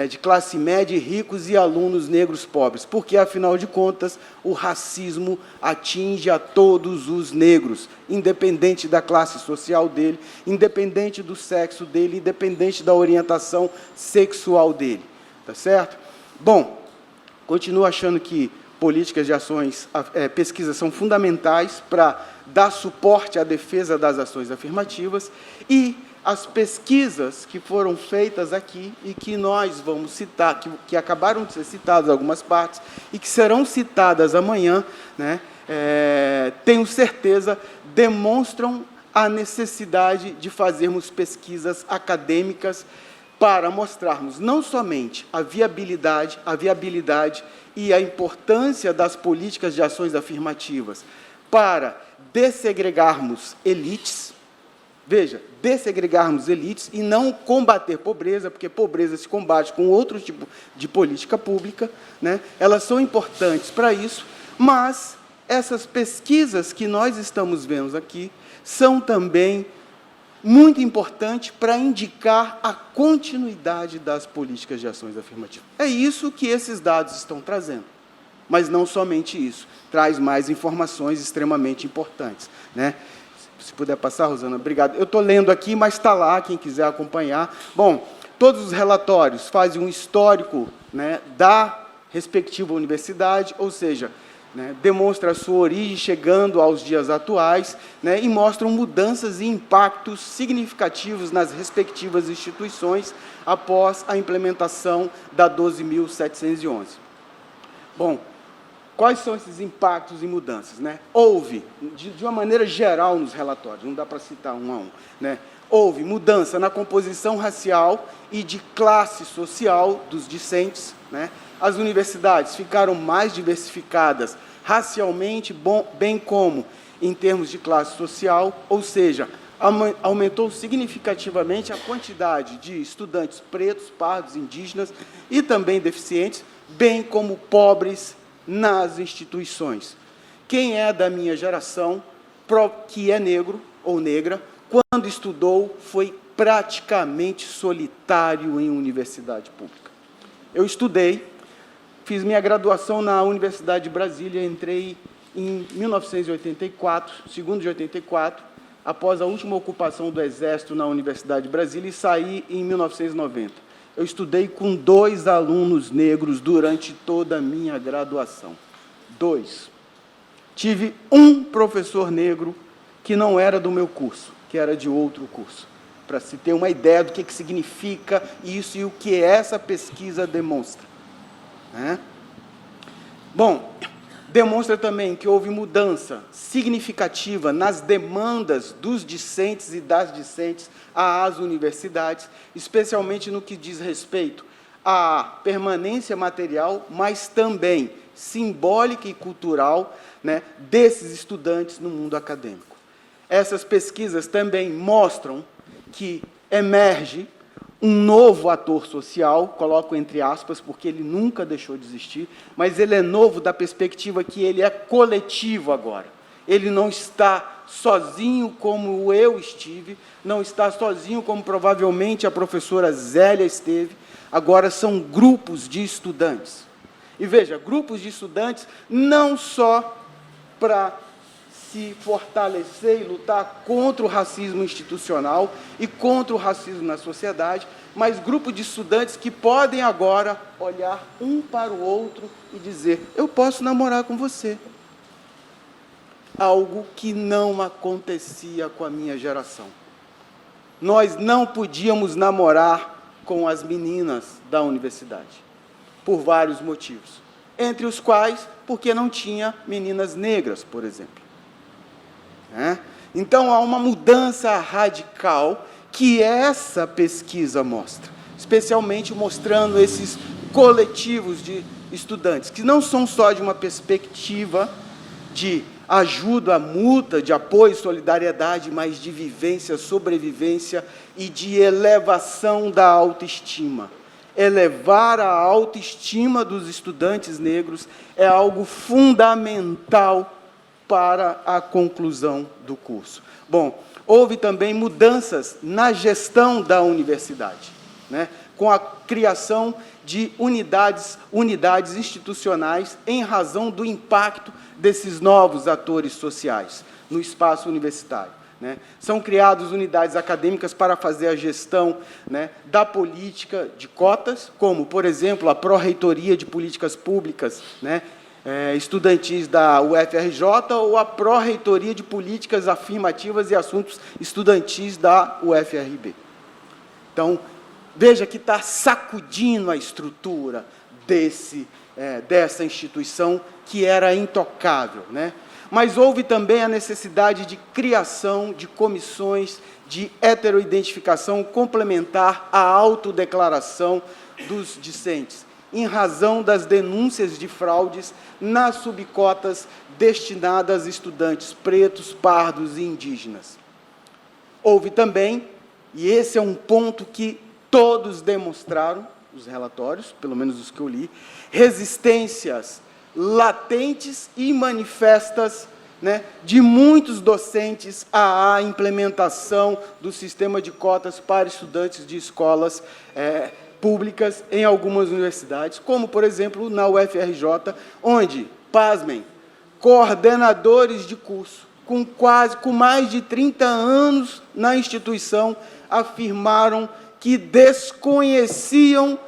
de classe média e ricos e alunos negros pobres, porque, afinal de contas, o racismo atinge a todos os negros, independente da classe social dele, independente do sexo dele, independente da orientação sexual dele. Tá certo? Bom, continuo achando que políticas de ações, pesquisas são fundamentais para dar suporte à defesa das ações afirmativas, e as pesquisas que foram feitas aqui e que nós vamos citar, que acabaram de ser citadas algumas partes e que serão citadas amanhã, né, tenho certeza, demonstram a necessidade de fazermos pesquisas acadêmicas para mostrarmos não somente a viabilidade e a importância das políticas de ações afirmativas para dessegregarmos elites, veja, dessegregarmos elites e não combater pobreza, porque pobreza se combate com outro tipo de política pública, né? Elas são importantes para isso, mas essas pesquisas que nós estamos vendo aqui são também muito importantes para indicar a continuidade das políticas de ações afirmativas. É isso que esses dados estão trazendo, mas não somente isso, traz mais informações extremamente importantes, né? Se puder passar, Rosana, obrigado. Eu estou lendo aqui, mas está lá, quem quiser acompanhar. Bom, todos os relatórios fazem um histórico, né, da respectiva universidade, ou seja, né, demonstra a sua origem chegando aos dias atuais, né, e mostram mudanças e impactos significativos nas respectivas instituições após a implementação da 12.711. Bom, quais são esses impactos e mudanças, né? Houve, de uma maneira geral nos relatórios, não dá para citar um a um, né? Houve mudança na composição racial e de classe social dos discentes, né? As universidades ficaram mais diversificadas racialmente, bem como em termos de classe social, ou seja, aumentou significativamente a quantidade de estudantes pretos, pardos, indígenas e também deficientes, bem como pobres nas instituições. Quem é da minha geração, que é negro ou negra, quando estudou, foi praticamente solitário em universidade pública. Eu estudei, fiz minha graduação na Universidade de Brasília, entrei em 1984, segundo de 84, após a última ocupação do Exército na Universidade de Brasília, e saí em 1990. Eu estudei com 2 alunos negros durante toda a minha graduação. 2. Tive um professor negro que não era do meu curso, que era de outro curso, para se ter uma ideia do que significa isso e o que essa pesquisa demonstra, né? Bom, demonstra também que houve mudança significativa nas demandas dos discentes e das discentes às universidades, especialmente no que diz respeito à permanência material, mas também simbólica e cultural, né, desses estudantes no mundo acadêmico. Essas pesquisas também mostram que emerge um novo ator social, coloco entre aspas, porque ele nunca deixou de existir, mas ele é novo da perspectiva que ele é coletivo agora. Ele não está sozinho como eu estive, não está sozinho como provavelmente a professora Zélia esteve, agora são grupos de estudantes. E veja, grupos de estudantes não só para se fortalecer e lutar contra o racismo institucional e contra o racismo na sociedade, mas grupos de estudantes que podem agora olhar um para o outro e dizer: eu posso namorar com você. Algo que não acontecia com a minha geração. Nós não podíamos namorar com as meninas da universidade, por vários motivos, entre os quais, porque não tinha meninas negras, por exemplo. Então, há uma mudança radical que essa pesquisa mostra, especialmente mostrando esses coletivos de estudantes, que não são só de uma perspectiva de ajuda mútua, de apoio e solidariedade, mas de vivência, sobrevivência e de elevação da autoestima. Elevar a autoestima dos estudantes negros é algo fundamental para a conclusão do curso. Bom, houve também mudanças na gestão da universidade, com a criação de unidades institucionais em razão do impacto desses novos atores sociais no espaço universitário. São criadas unidades acadêmicas para fazer a gestão da política de cotas, como, por exemplo, a Pró-Reitoria de Políticas Públicas estudantis da UFRJ ou a Pró-Reitoria de Políticas Afirmativas e Assuntos Estudantis da UFRB. Então, veja que está sacudindo a estrutura dessa instituição que era intocável. Mas houve também a necessidade de criação de comissões de heteroidentificação complementar à autodeclaração dos discentes, em razão das denúncias de fraudes nas subcotas destinadas a estudantes pretos, pardos e indígenas. Houve também, e esse é um ponto que todos demonstraram, os relatórios, pelo menos os que eu li, resistências latentes e manifestas de muitos docentes à implementação do sistema de cotas para estudantes de escolas públicas em algumas universidades, como, por exemplo, na UFRJ, onde, pasmem, coordenadores de curso, com mais de 30 anos na instituição, afirmaram que desconheciam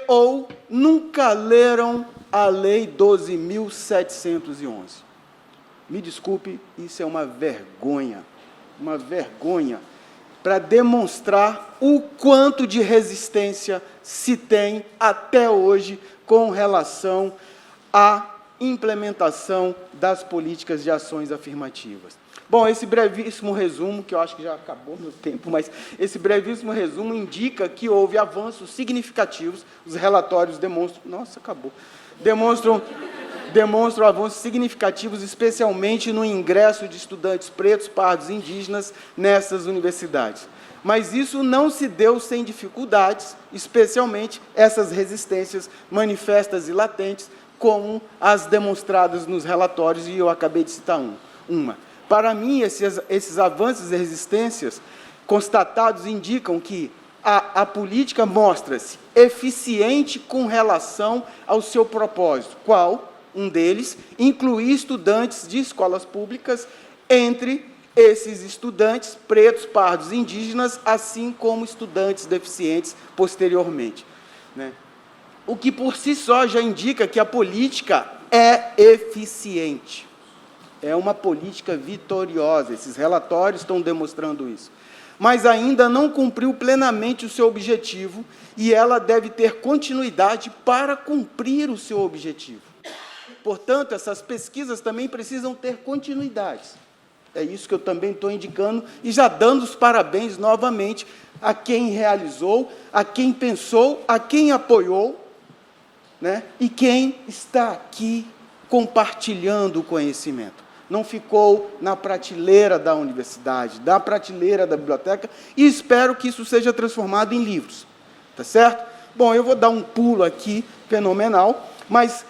ou nunca leram a Lei 12.711. Me desculpe, isso é uma vergonha para demonstrar o quanto de resistência se tem até hoje com relação à implementação das políticas de ações afirmativas. Bom, esse brevíssimo resumo, que eu acho que já acabou meu tempo, mas esse brevíssimo resumo indica que houve avanços significativos, os relatórios demonstram... Nossa, acabou. Demonstram avanços significativos, especialmente no ingresso de estudantes pretos, pardos e indígenas nessas universidades. Mas isso não se deu sem dificuldades, especialmente essas resistências manifestas e latentes, como as demonstradas nos relatórios, e eu acabei de citar uma. Para mim, esses avanços e resistências constatados indicam que a política mostra-se eficiente com relação ao seu propósito. Qual? Um deles, incluir estudantes de escolas públicas entre esses estudantes pretos, pardos e indígenas, assim como estudantes deficientes posteriormente. O que por si só já indica que a política é eficiente. É uma política vitoriosa, esses relatórios estão demonstrando isso. Mas ainda não cumpriu plenamente o seu objetivo e ela deve ter continuidade para cumprir o seu objetivo. Portanto, essas pesquisas também precisam ter continuidades. É isso que eu também estou indicando e já dando os parabéns novamente a quem realizou, a quem pensou, a quem apoiou, e quem está aqui compartilhando o conhecimento. Não ficou na prateleira da universidade, da prateleira da biblioteca, e espero que isso seja transformado em livros. tá certo? Bom, eu vou dar um pulo aqui, fenomenal, mas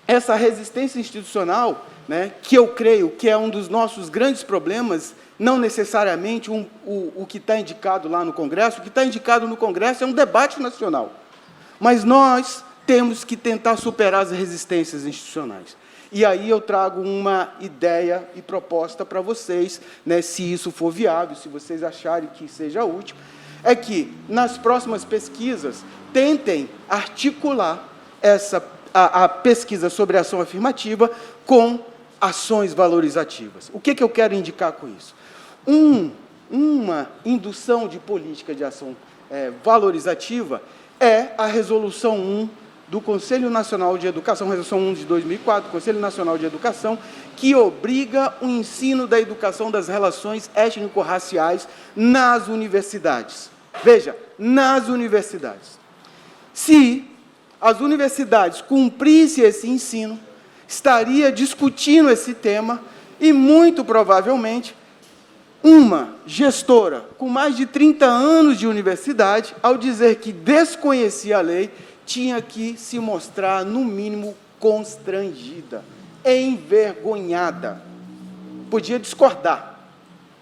essa resistência institucional, né, que eu creio que é um dos nossos grandes problemas, não necessariamente o que está indicado lá no Congresso. O que está indicado no Congresso é um debate nacional. Mas nós temos que tentar superar as resistências institucionais. E aí eu trago uma ideia e proposta para vocês, né, se isso for viável, se vocês acharem que seja útil, é que, nas próximas pesquisas, tentem articular a pesquisa sobre ação afirmativa com ações valorizativas. O que eu quero indicar com isso? Uma indução de política de ação valorizativa é a Resolução 1 do Conselho Nacional de Educação, Resolução 1 de 2004, Conselho Nacional de Educação, que obriga o ensino da educação das relações étnico-raciais nas universidades. Veja, nas universidades. Se as universidades cumprissem esse ensino, estaria discutindo esse tema e, muito provavelmente, uma gestora com mais de 30 anos de universidade, ao dizer que desconhecia a lei, tinha que se mostrar, no mínimo, constrangida, envergonhada. Podia discordar,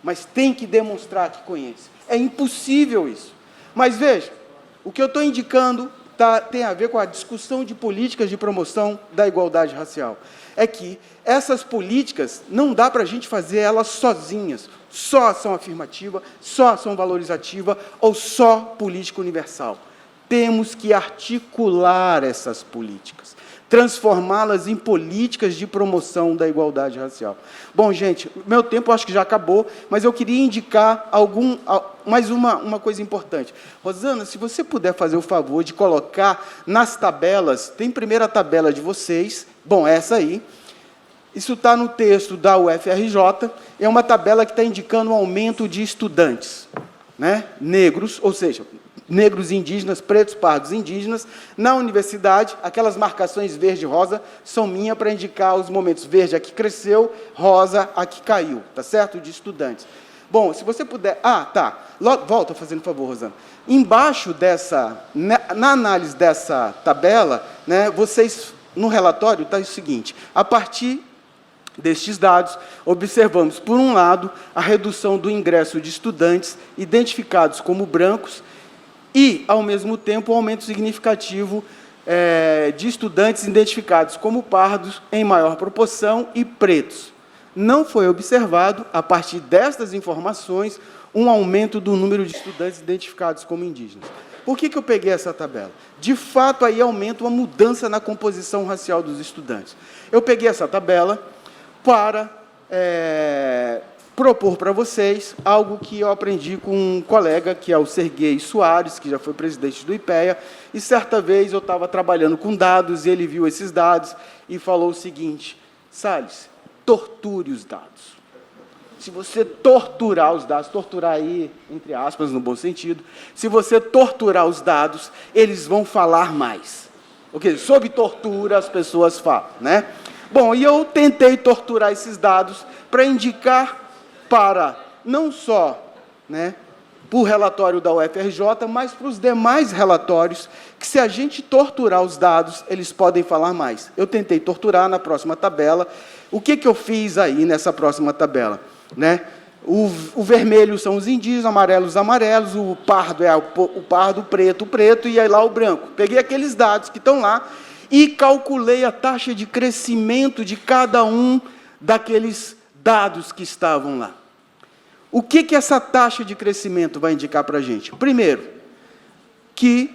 mas tem que demonstrar que conhece. É impossível isso. Mas, veja, o que eu estou indicando tem a ver com a discussão de políticas de promoção da igualdade racial. É que essas políticas, não dá para a gente fazer elas sozinhas, só ação afirmativa, só ação valorizativa ou só política universal. Temos que articular essas políticas, transformá-las em políticas de promoção da igualdade racial. Bom, gente, meu tempo acho que já acabou, mas eu queria indicar mais uma coisa importante. Rosana, se você puder fazer o favor de colocar nas tabelas, tem primeira tabela de vocês, bom, essa aí, isso está no texto da UFRJ, é uma tabela que está indicando um aumento de estudantes, né, negros, ou seja, negros indígenas, pretos, pardos indígenas, na universidade. Aquelas marcações verde e rosa são minhas para indicar os momentos. Verde aqui cresceu, rosa aqui caiu, tá certo? De estudantes. Bom, se você puder... tá. Volta fazendo favor, Rosana. Embaixo na análise dessa tabela, né, vocês, no relatório, está o seguinte: a partir destes dados, observamos, por um lado, a redução do ingresso de estudantes identificados como brancos e, ao mesmo tempo, um aumento significativo de estudantes identificados como pardos em maior proporção e pretos. Não foi observado, a partir destas informações, um aumento do número de estudantes identificados como indígenas. Por que eu peguei essa tabela? De fato, aí aumenta uma mudança na composição racial dos estudantes. Eu peguei essa tabela para propor para vocês algo que eu aprendi com um colega, que é o Serguei Soares, que já foi presidente do IPEA, e certa vez eu estava trabalhando com dados, e ele viu esses dados e falou o seguinte: Salles, torture os dados. Se você torturar os dados, torturar aí, entre aspas, no bom sentido, se você torturar os dados, eles vão falar mais. Okay? Sob tortura, as pessoas falam, né? Bom, e eu tentei torturar esses dados para indicar para, não só, né, para o relatório da UFRJ, mas para os demais relatórios, que se a gente torturar os dados, eles podem falar mais. Eu tentei torturar na próxima tabela. O que eu fiz aí nessa próxima tabela? Né? O vermelho são os indígenas, amarelos, o pardo é o pardo, o preto, e aí lá o branco. Peguei aqueles dados que estão lá e calculei a taxa de crescimento de cada um daqueles dados que estavam lá. O que essa taxa de crescimento vai indicar para a gente? Primeiro, que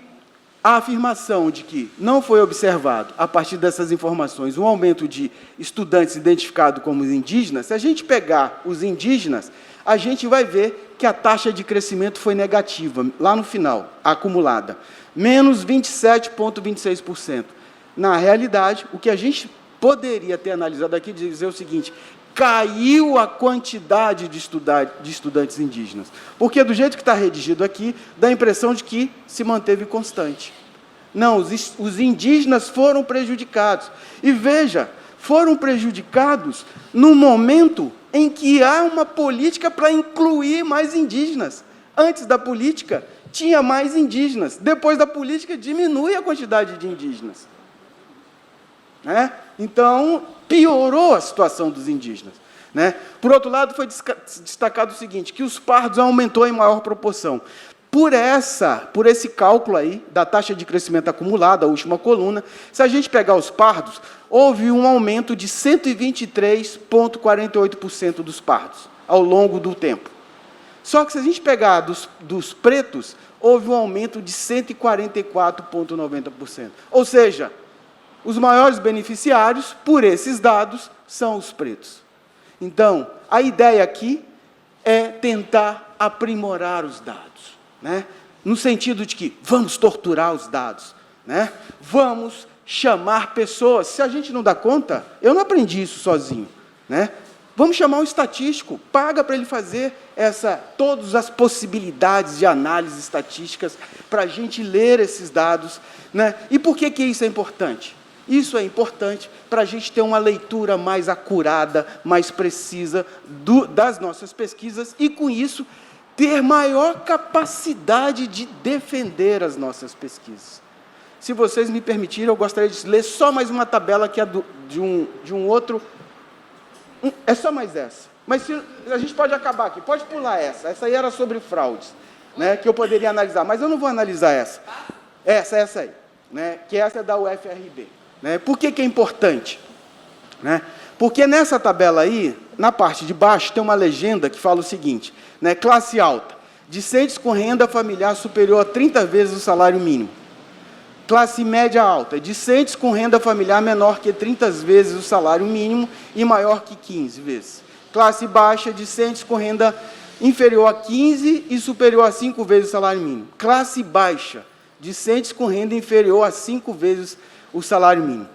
a afirmação de que não foi observado, a partir dessas informações, um aumento de estudantes identificados como indígenas. Se a gente pegar os indígenas, a gente vai ver que a taxa de crescimento foi negativa, lá no final, acumulada, menos 27,26%. Na realidade, o que a gente poderia ter analisado aqui, dizer o seguinte: caiu a quantidade de estudantes indígenas. Porque, do jeito que está redigido aqui, dá a impressão de que se manteve constante. Não, os indígenas foram prejudicados. E, veja, foram prejudicados no momento em que há uma política para incluir mais indígenas. Antes da política, tinha mais indígenas. Depois da política, diminui a quantidade de indígenas. Né? Então, piorou a situação dos indígenas. Né? Por outro lado, foi destacado o seguinte, que os pardos aumentou em maior proporção. Por esse cálculo aí, da taxa de crescimento acumulada, a última coluna, se a gente pegar os pardos, houve um aumento de 123,48% dos pardos, ao longo do tempo. Só que, se a gente pegar dos pretos, houve um aumento de 144,90%. Ou seja, os maiores beneficiários, por esses dados, são os pretos. Então, a ideia aqui é tentar aprimorar os dados, né? No sentido de que vamos torturar os dados, né? Vamos chamar pessoas. Se a gente não dá conta, eu não aprendi isso sozinho, né? Vamos chamar um estatístico, paga para ele fazer todas as possibilidades de análise estatísticas para a gente ler esses dados, né? E por que isso é importante? Isso é importante para a gente ter uma leitura mais acurada, mais precisa das nossas pesquisas e, com isso, ter maior capacidade de defender as nossas pesquisas. Se vocês me permitirem, eu gostaria de ler só mais uma tabela que é de um outro... É só mais essa. Mas a gente pode acabar aqui. Pode pular essa. Essa aí era sobre fraudes, né, que eu poderia analisar. Mas eu não vou analisar essa. Essa aí. Né, que essa é da UFRB. Né? Por que é importante? Né? Porque nessa tabela aí, na parte de baixo, tem uma legenda que fala o seguinte, né, classe alta, discentes com renda familiar superior a 30 vezes o salário mínimo. Classe média alta, discentes com renda familiar menor que 30 vezes o salário mínimo e maior que 15 vezes. Classe baixa, discentes com renda inferior a 15 e superior a 5 vezes o salário mínimo. Classe baixa, discentes com renda inferior a 5 vezes o salário mínimo.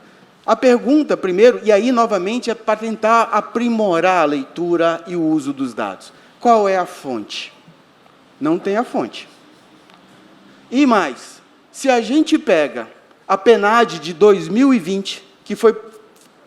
A pergunta, primeiro, e aí, novamente, é para tentar aprimorar a leitura e o uso dos dados. Qual é a fonte? Não tem a fonte. E mais, se a gente pega a PNAD de 2020, que foi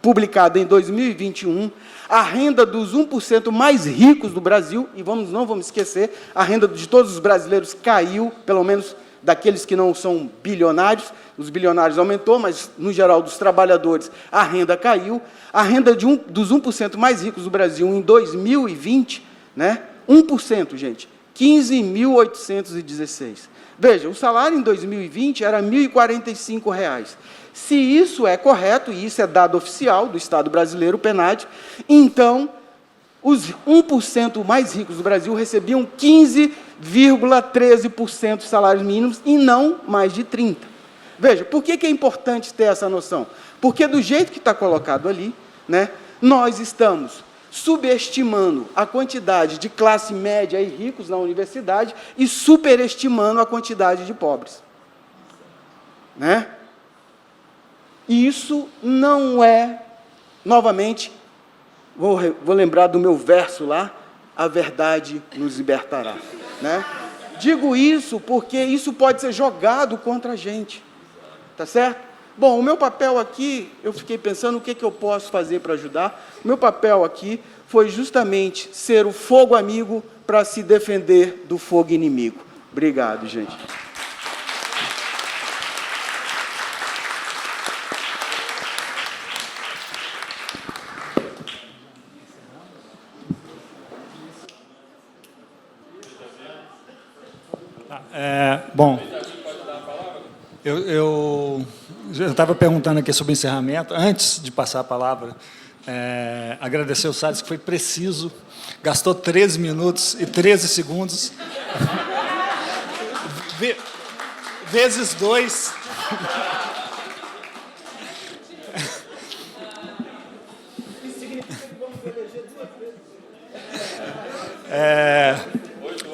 publicada em 2021, a renda dos 1% mais ricos do Brasil, e não vamos esquecer, a renda de todos os brasileiros caiu, pelo menos daqueles que não são bilionários, os bilionários aumentou, mas, no geral, dos trabalhadores, a renda caiu. A renda dos 1% mais ricos do Brasil, em 2020, né, 1%, gente, 15.816. Veja, o salário em 2020 era R$ 1.045. Se isso é correto, e isso é dado oficial do Estado brasileiro, o PNAD, então, os 1% mais ricos do Brasil recebiam 15,13% dos salários mínimos e não mais de 30%. Veja, por que é importante ter essa noção? Porque, do jeito que está colocado ali, né, nós estamos subestimando a quantidade de classe média e ricos na universidade e superestimando a quantidade de pobres. Né? E isso não é, novamente, vou lembrar do meu verso lá, a verdade nos libertará. Né? Digo isso porque isso pode ser jogado contra a gente. Tá certo? Bom, o meu papel aqui, eu fiquei pensando o que eu posso fazer para ajudar. O meu papel aqui foi justamente ser o fogo amigo para se defender do fogo inimigo. Obrigado, gente. Bom, eu estava perguntando aqui sobre o encerramento. Antes de passar a palavra, agradecer o Salles, que foi preciso, gastou 13 minutos e 13 segundos, vezes 2.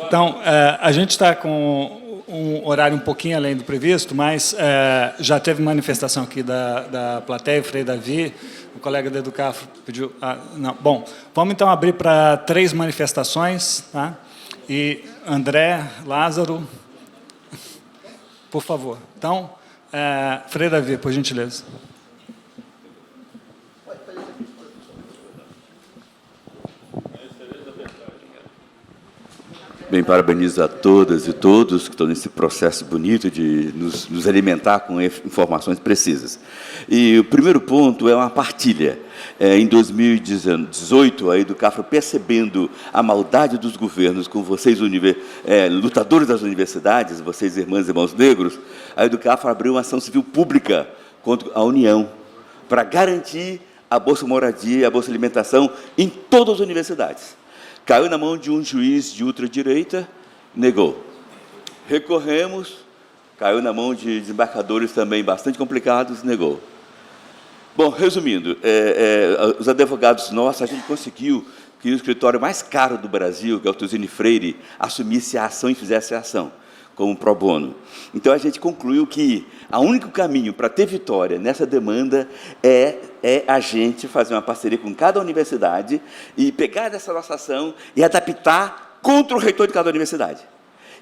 Então, a gente está com um horário um pouquinho além do previsto, mas já teve manifestação aqui da plateia, o Frei Davi, o colega da Educafro pediu... não. Bom, vamos então abrir para 3 manifestações, tá? E André, Lázaro, por favor. Então, Frei Davi, por gentileza. Bem, parabenizo a todas e todos que estão nesse processo bonito de nos alimentar com informações precisas. E o primeiro ponto é uma partilha. Em 2018, a Educafro, percebendo a maldade dos governos com vocês, lutadores das universidades, vocês, irmãs e irmãos negros, a Educafro abriu uma ação civil pública contra a União para garantir a Bolsa Moradia e a Bolsa Alimentação em todas as universidades. Caiu na mão de um juiz de ultradireita, negou. Recorremos, caiu na mão de desembargadores também bastante complicados, negou. Bom, resumindo, os advogados nossos, a gente conseguiu que o escritório mais caro do Brasil, que é o Tuzini Freire, assumisse a ação e fizesse a ação, como pro bono. Então, a gente concluiu que o único caminho para ter vitória nessa demanda é a gente fazer uma parceria com cada universidade e pegar dessa nossa ação e adaptar contra o reitor de cada universidade.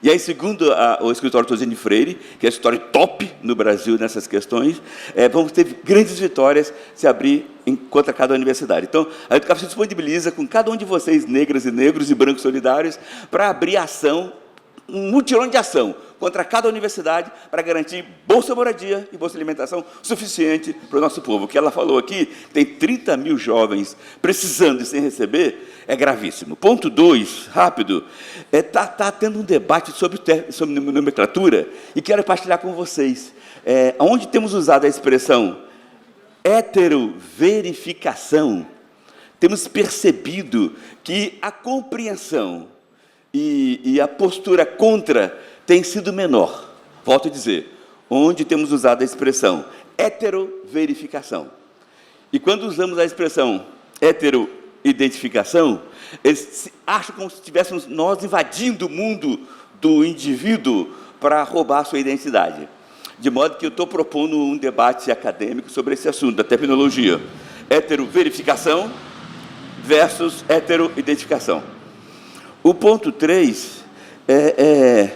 E aí, segundo o escritório Tuzini Freire, que é o escritório top no Brasil nessas questões, vamos ter grandes vitórias se abrir contra cada universidade. Então, a Educafro se disponibiliza com cada um de vocês, negras e negros e brancos solidários, para abrir ação, um mutirão de ação contra cada universidade para garantir Bolsa Moradia e Bolsa Alimentação suficiente para o nosso povo. O que ela falou aqui, tem 30 mil jovens precisando e sem receber, é gravíssimo. Ponto 2, rápido, está tendo um debate sobre nomenclatura e quero partilhar com vocês. Onde temos usado a expressão heteroverificação, temos percebido que a compreensão e a postura contra tem sido menor. Volto a dizer, onde temos usado a expressão heteroverificação. E quando usamos a expressão heteroidentificação, eles acham como se estivéssemos nós invadindo o mundo do indivíduo para roubar a sua identidade. De modo que eu estou propondo um debate acadêmico sobre esse assunto, da terminologia. Heteroverificação versus heteroidentificação. O ponto 3 é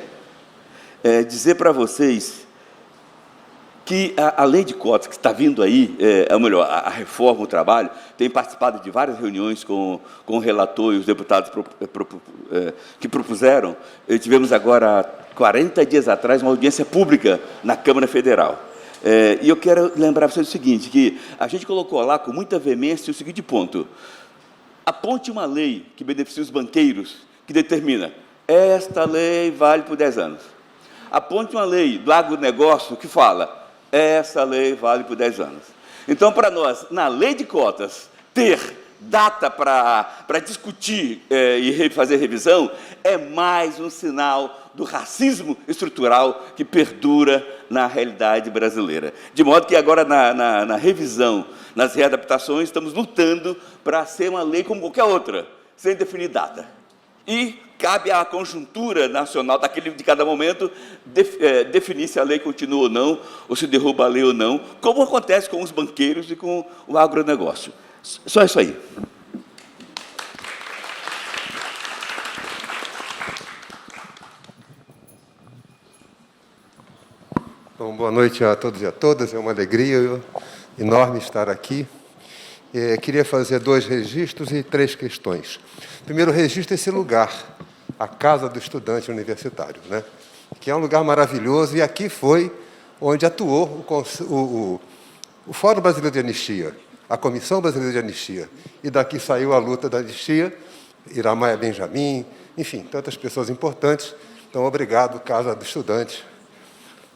dizer para vocês que a lei de cotas que está vindo aí, ou melhor, a reforma, o trabalho, tem participado de várias reuniões com o relator e os deputados que propuseram. Tivemos agora, 40 dias atrás, uma audiência pública na Câmara Federal. E eu quero lembrar vocês o seguinte, que a gente colocou lá com muita veemência o seguinte ponto: aponte uma lei que beneficie os banqueiros, que determina, esta lei vale por 10 anos. Aponte uma lei do agronegócio que fala, essa lei vale por 10 anos. Então, para nós, na lei de cotas, ter data para discutir e fazer revisão é mais um sinal do racismo estrutural que perdura na realidade brasileira. De modo que agora, na revisão, nas readaptações, estamos lutando para ser uma lei como qualquer outra, sem definir data. E cabe à conjuntura nacional de cada momento definir se a lei continua ou não, ou se derruba a lei ou não, como acontece com os banqueiros e com o agronegócio. Só isso aí. Bom, boa noite a todos e a todas. É uma alegria enorme estar aqui. Queria fazer 2 registros e 3 questões. Primeiro registro, esse lugar, a Casa do Estudante Universitário, né? Que é um lugar maravilhoso, e aqui foi onde atuou o Fórum Brasileiro de Anistia, a Comissão Brasileira de Anistia, e daqui saiu a luta da anistia, Iramaia Benjamin, enfim, tantas pessoas importantes. Então, obrigado, Casa do Estudante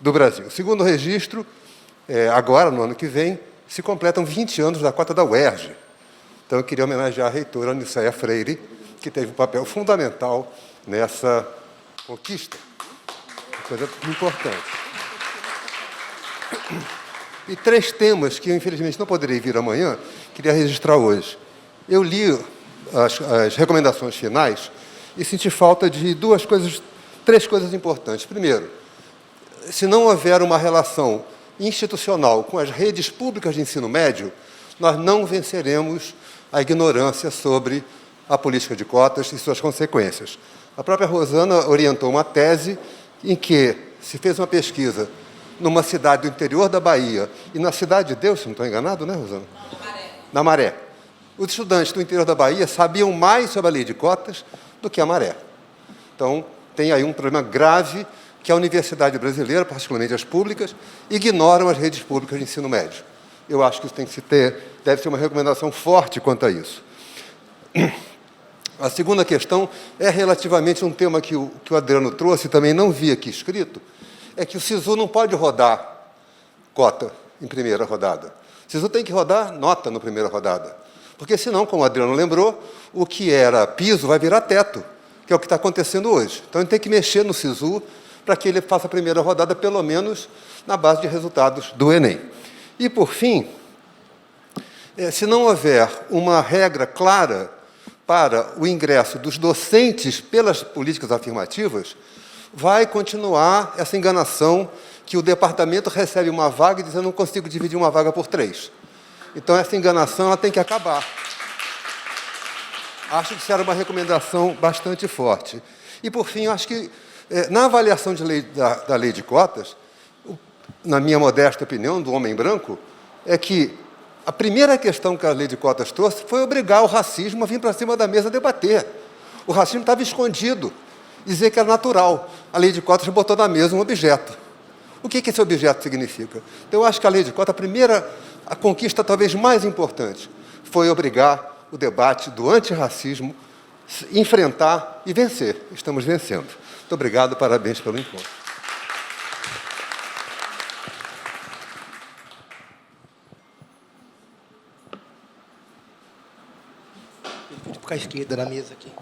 do Brasil. Segundo registro, agora, no ano que vem, se completam 20 anos da cota da UERJ. Então, eu queria homenagear a reitora Anicéia Freire, que teve um papel fundamental nessa conquista. Uma coisa importante. E 3 temas que eu, infelizmente, não poderei vir amanhã, queria registrar hoje. Eu li as recomendações finais e senti falta de 3 coisas importantes. Primeiro, se não houver uma relação institucional com as redes públicas de ensino médio, nós não venceremos a ignorância sobre a política de cotas e suas consequências. A própria Rosana orientou uma tese em que se fez uma pesquisa numa cidade do interior da Bahia e na Cidade de Deus, se não estou enganado, né, Rosana? Na Maré. Os estudantes do interior da Bahia sabiam mais sobre a lei de cotas do que a Maré. Então, tem aí um problema grave que a universidade brasileira, particularmente as públicas, ignoram as redes públicas de ensino médio. Eu acho que isso deve ser uma recomendação forte quanto a isso. A segunda questão é relativamente um tema que o Adriano trouxe, também não vi aqui escrito, é que o SISU não pode rodar cota em primeira rodada. O SISU tem que rodar nota na primeira rodada. Porque, senão, como o Adriano lembrou, o que era piso vai virar teto, que é o que está acontecendo hoje. Então, a gente tem que mexer no SISU para que ele faça a primeira rodada, pelo menos, na base de resultados do Enem. E, por fim, se não houver uma regra clara para o ingresso dos docentes pelas políticas afirmativas, vai continuar essa enganação que o departamento recebe uma vaga e diz: eu não consigo dividir uma vaga por 3. Então, essa enganação ela tem que acabar. Acho que isso era uma recomendação bastante forte. E, por fim, acho que, na avaliação da lei de cotas, na minha modesta opinião, do homem branco, é que a primeira questão que a lei de cotas trouxe foi obrigar o racismo a vir para cima da mesa debater. O racismo estava escondido, dizer que era natural. A lei de cotas botou na mesa um objeto. O que esse objeto significa? Então, eu acho que a lei de cotas, a conquista talvez mais importante, foi obrigar o debate do antirracismo, enfrentar e vencer. Estamos vencendo. Muito obrigado, parabéns pelo encontro. Vou ficar à esquerda na mesa aqui.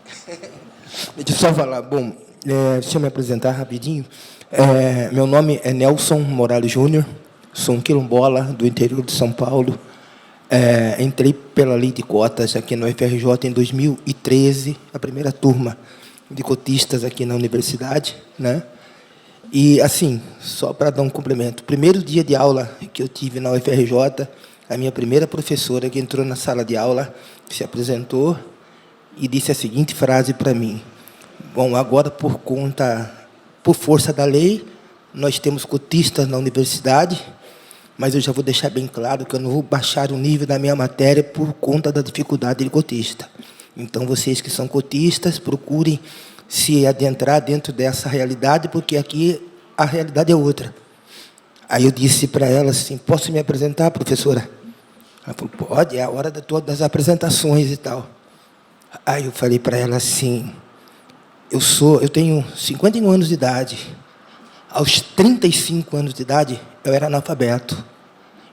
Deixa eu só falar. Bom, deixa eu me apresentar rapidinho. Meu nome é Nelson Morales Júnior, sou um quilombola do interior de São Paulo. Entrei pela lei de cotas aqui no UFRJ em 2013, a primeira turma de cotistas aqui na universidade, né? E, assim, só para dar um complemento, primeiro dia de aula que eu tive na UFRJ, a minha primeira professora que entrou na sala de aula se apresentou e disse a seguinte frase para mim: bom, agora por força da lei, nós temos cotistas na universidade, mas eu já vou deixar bem claro que eu não vou baixar o nível da minha matéria por conta da dificuldade de cotista. Então, vocês que são cotistas, procurem se adentrar dentro dessa realidade, porque aqui a realidade é outra. Aí eu disse para ela assim: posso me apresentar, professora? Ela falou: pode, é a hora das apresentações e tal. Aí eu falei para ela assim: eu tenho 51 anos de idade. Aos 35 anos de idade, eu era analfabeto.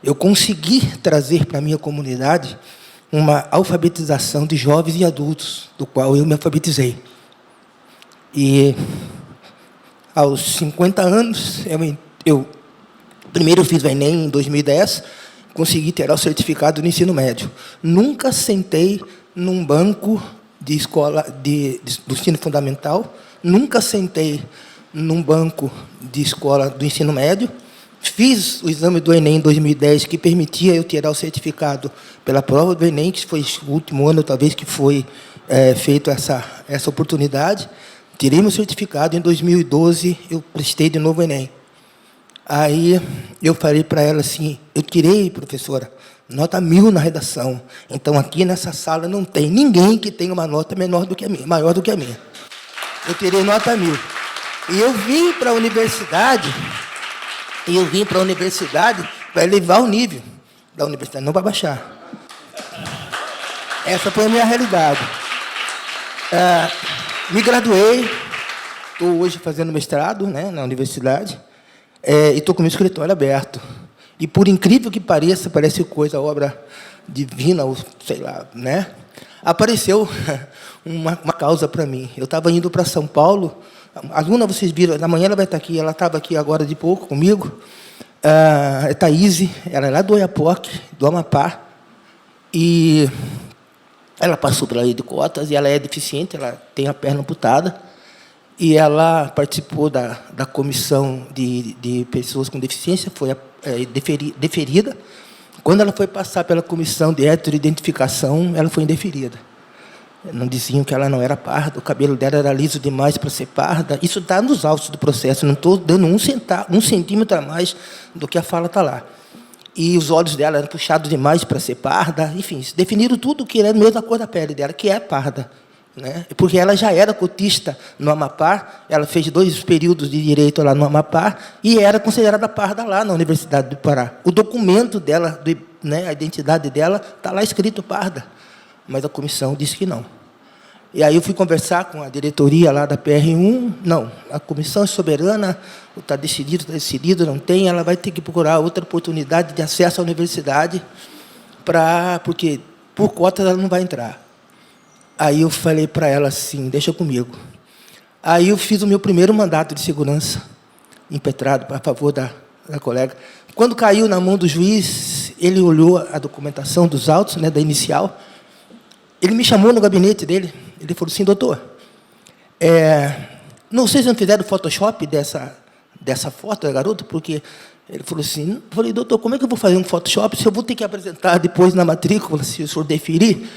Eu consegui trazer para a minha comunidade uma alfabetização de jovens e adultos, do qual eu me alfabetizei. E, aos 50 anos, eu primeiro fiz o Enem em 2010, consegui ter o certificado do ensino médio. Nunca sentei num banco de escola do ensino fundamental, nunca sentei num banco de escola do ensino médio. Fiz o exame do Enem em 2010, que permitia eu tirar o certificado pela prova do Enem, que foi o último ano, talvez, que foi feito essa oportunidade. Tirei meu certificado, em 2012 eu prestei de novo o Enem. Aí eu falei para ela assim: eu tirei, professora, nota 1000 na redação. Então, aqui nessa sala não tem ninguém que tenha uma nota maior do que a minha. Eu tirei nota 1000. E eu vim para a universidade, para elevar o nível da universidade, não para baixar. Essa foi a minha realidade. Me graduei, estou hoje fazendo mestrado, né, na universidade, e estou com o meu escritório aberto. E, por incrível que pareça, parece coisa, obra divina, ou sei lá, né? Apareceu uma causa para mim. Eu estava indo para São Paulo. A aluna, vocês viram, amanhã ela vai estar aqui, ela estava aqui agora de pouco comigo. É Thaís, ela é lá do Oiapoque, do Amapá. E ela passou pela lei de cotas e ela é deficiente, ela tem a perna amputada. E ela participou da comissão de pessoas com deficiência, foi deferida. Quando ela foi passar pela comissão de heteroidentificação, ela foi indeferida. Não diziam que ela não era parda, o cabelo dela era liso demais para ser parda. Isso está nos autos do processo, não estou dando um centímetro a mais do que a fala está lá. E os olhos dela eram puxados demais para ser parda. Enfim, definiram tudo que era mesmo a cor da pele dela, que é parda. né? Porque ela já era cotista no Amapá, ela fez 2 períodos de direito lá no Amapá e era considerada parda lá na Universidade do Pará. O documento dela, né, a identidade dela, está lá escrito parda, mas a comissão disse que não. E aí eu fui conversar com a diretoria lá da PR1, não, a comissão é soberana, está decidido, não tem, ela vai ter que procurar outra oportunidade de acesso à universidade, porque por cota ela não vai entrar. Aí eu falei para ela assim, deixa comigo. Aí eu fiz o meu primeiro mandato de segurança, impetrado a favor da colega. Quando caiu na mão do juiz, ele olhou a documentação dos autos, né, da inicial, ele me chamou no gabinete dele, ele falou assim, doutor, não sei se não fizeram o Photoshop dessa foto da garota, porque ele falou assim, eu falei, doutor, como é que eu vou fazer um Photoshop se eu vou ter que apresentar depois na matrícula, se o senhor deferir?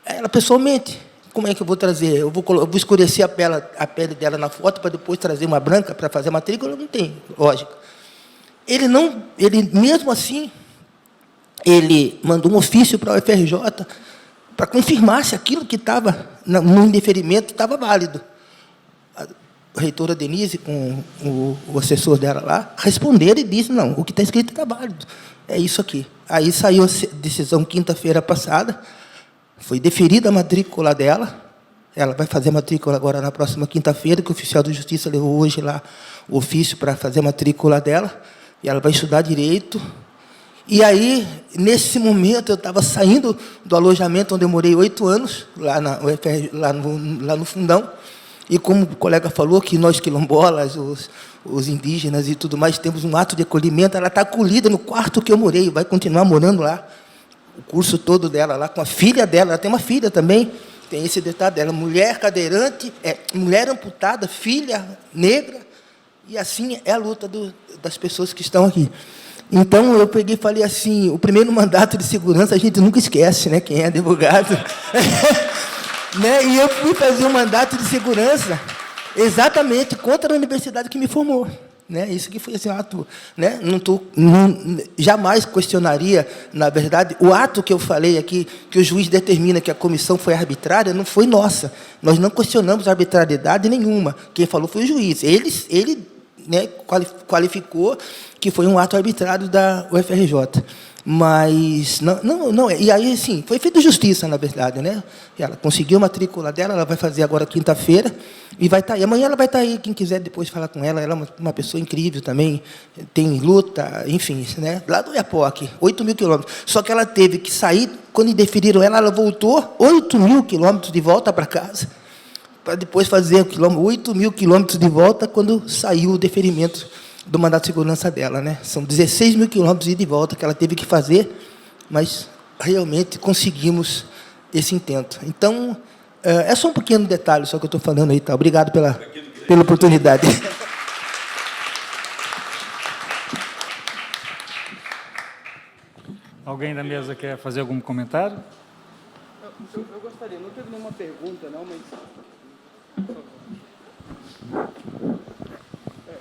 Ela, pessoalmente, como é que eu vou trazer? Eu vou escurecer a pele dela na foto para depois trazer uma branca para fazer a matrícula? Não tem lógica. Ele, mesmo assim, ele mandou um ofício para a UFRJ para confirmar se aquilo que estava no indeferimento estava válido. A reitora Denise, com o assessor dela lá, responderam e disse, não, o que está escrito está válido. É isso aqui. Aí saiu a decisão quinta-feira passada, foi deferida a matrícula dela, ela vai fazer a matrícula agora na próxima quinta-feira, que o oficial de justiça levou hoje lá o ofício para fazer a matrícula dela, e ela vai estudar direito. E aí, nesse momento, eu estava saindo do alojamento onde eu morei 8 anos, lá no Fundão, e como o colega falou, que nós quilombolas, os indígenas e tudo mais, temos um ato de acolhimento, ela está acolhida no quarto que eu morei, vai continuar morando lá, o curso todo dela lá, com a filha dela, ela tem uma filha também, tem esse detalhe dela, mulher cadeirante, mulher amputada, filha negra, e assim é a luta das pessoas que estão aqui. Então, eu peguei e falei assim, o primeiro mandato de segurança a gente nunca esquece, né, quem é advogado. Né? E eu fui fazer um mandato de segurança exatamente contra a universidade que me formou. Né? Isso que foi assim, um ato, né? Jamais questionaria, na verdade, o ato que eu falei aqui, que o juiz determina que a comissão foi arbitrária, não foi nossa. Nós não questionamos arbitrariedade nenhuma. Quem falou foi o juiz. Ele né, qualificou que foi um ato arbitrário da UFRJ. Mas, não, e aí, sim, foi feita justiça, na verdade, né? Ela conseguiu a matrícula dela, ela vai fazer agora quinta-feira, e vai estar aí. Amanhã ela vai estar aí, quem quiser depois falar com ela, ela é uma pessoa incrível também, tem luta, enfim, né? Lá do Iapoque, 8.000 quilômetros. Só que ela teve que sair, quando indeferiram ela voltou 8.000 quilômetros de volta para casa, para depois fazer 8.000 quilômetros de volta, quando saiu o deferimento do mandato de segurança dela, né? São 16.000 quilômetros de ida e volta que ela teve que fazer, mas realmente conseguimos esse intento. Então, é só um pequeno detalhe só que eu estou falando aí, tá? Obrigado pela oportunidade. Alguém da mesa quer fazer algum comentário? Eu gostaria, não teve nenhuma pergunta, não, mas...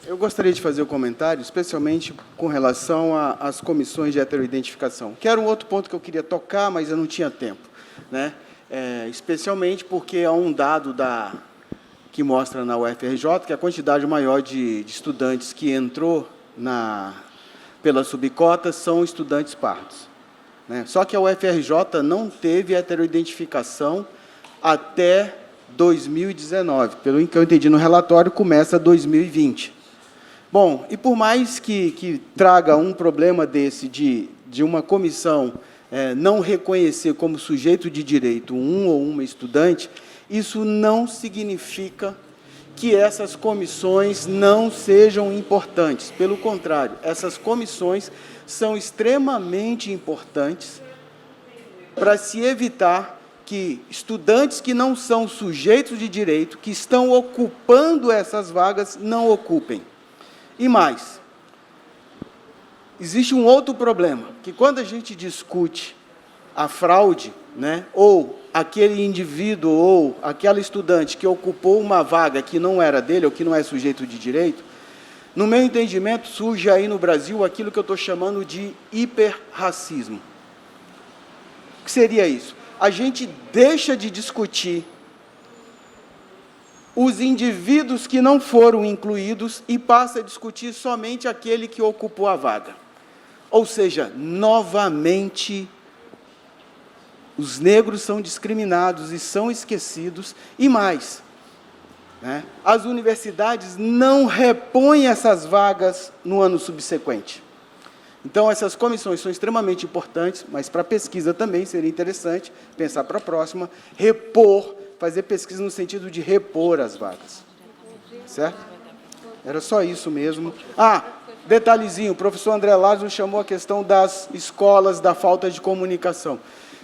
Eu gostaria de fazer um comentário, especialmente com relação às comissões de heteroidentificação, que era um outro ponto que eu queria tocar, mas eu não tinha tempo, né? Especialmente porque há um dado que mostra na UFRJ que a quantidade maior de estudantes que entrou pela subcota são estudantes pardos, né? Só que a UFRJ não teve heteroidentificação até 2019. Pelo que eu entendi no relatório, começa 2020. Bom, e por mais que traga um problema desse de uma comissão não reconhecer como sujeito de direito um ou uma estudante, isso não significa que essas comissões não sejam importantes. Pelo contrário, essas comissões são extremamente importantes para se evitar que estudantes que não são sujeitos de direito, que estão ocupando essas vagas, não ocupem. E mais, existe um outro problema, que quando a gente discute a fraude, né, ou aquele indivíduo ou aquela estudante que ocupou uma vaga que não era dele, ou que não é sujeito de direito, no meu entendimento, surge aí no Brasil aquilo que eu estou chamando de hiperracismo. O que seria isso? A gente deixa de discutir os indivíduos que não foram incluídos e passa a discutir somente aquele que ocupou a vaga. Ou seja, novamente, os negros são discriminados e são esquecidos, e mais, né, as universidades não repõem essas vagas no ano subsequente. Então, essas comissões são extremamente importantes, mas para a pesquisa também seria interessante pensar para a próxima, fazer pesquisa no sentido de repor as vagas. Certo? Era só isso mesmo. Detalhezinho, o professor André Lázaro chamou a questão das escolas, da falta de comunicação.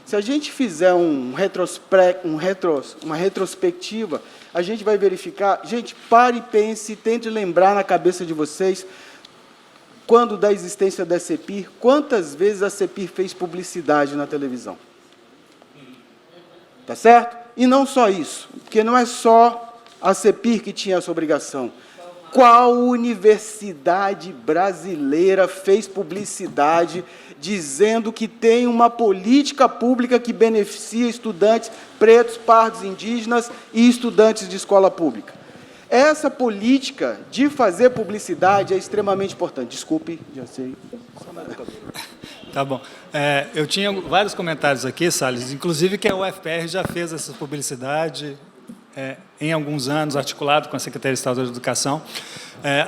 Se a gente fizer uma retrospectiva, a gente vai verificar... Gente, pare e pense, tente lembrar na cabeça de vocês, quando da existência da CEPIR, quantas vezes a CEPIR fez publicidade na televisão? Tá certo? E não só isso, porque não é só a CEPIR que tinha essa obrigação. Qual universidade brasileira fez publicidade dizendo que tem uma política pública que beneficia estudantes pretos, pardos, indígenas e estudantes de escola pública? Essa política de fazer publicidade é extremamente importante. Desculpe, já sei. Tá bom. Eu tinha vários comentários aqui, Salles, inclusive que a UFPR já fez essa publicidade em alguns anos, articulado com a Secretaria de Estado da Educação.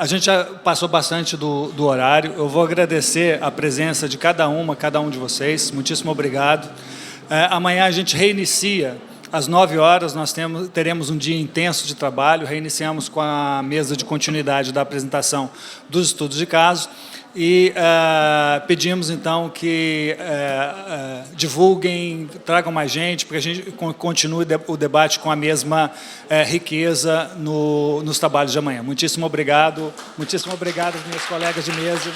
A gente já passou bastante do horário. Eu vou agradecer a presença de cada um de vocês. Muitíssimo obrigado. Amanhã a gente reinicia. Às 9h, nós teremos um dia intenso de trabalho. Reiniciamos com a mesa de continuidade da apresentação dos estudos de caso. E pedimos, então, que divulguem, tragam mais gente, para que a gente continue o debate com a mesma riqueza nos trabalhos de amanhã. Muitíssimo obrigado, minhas colegas de mesa.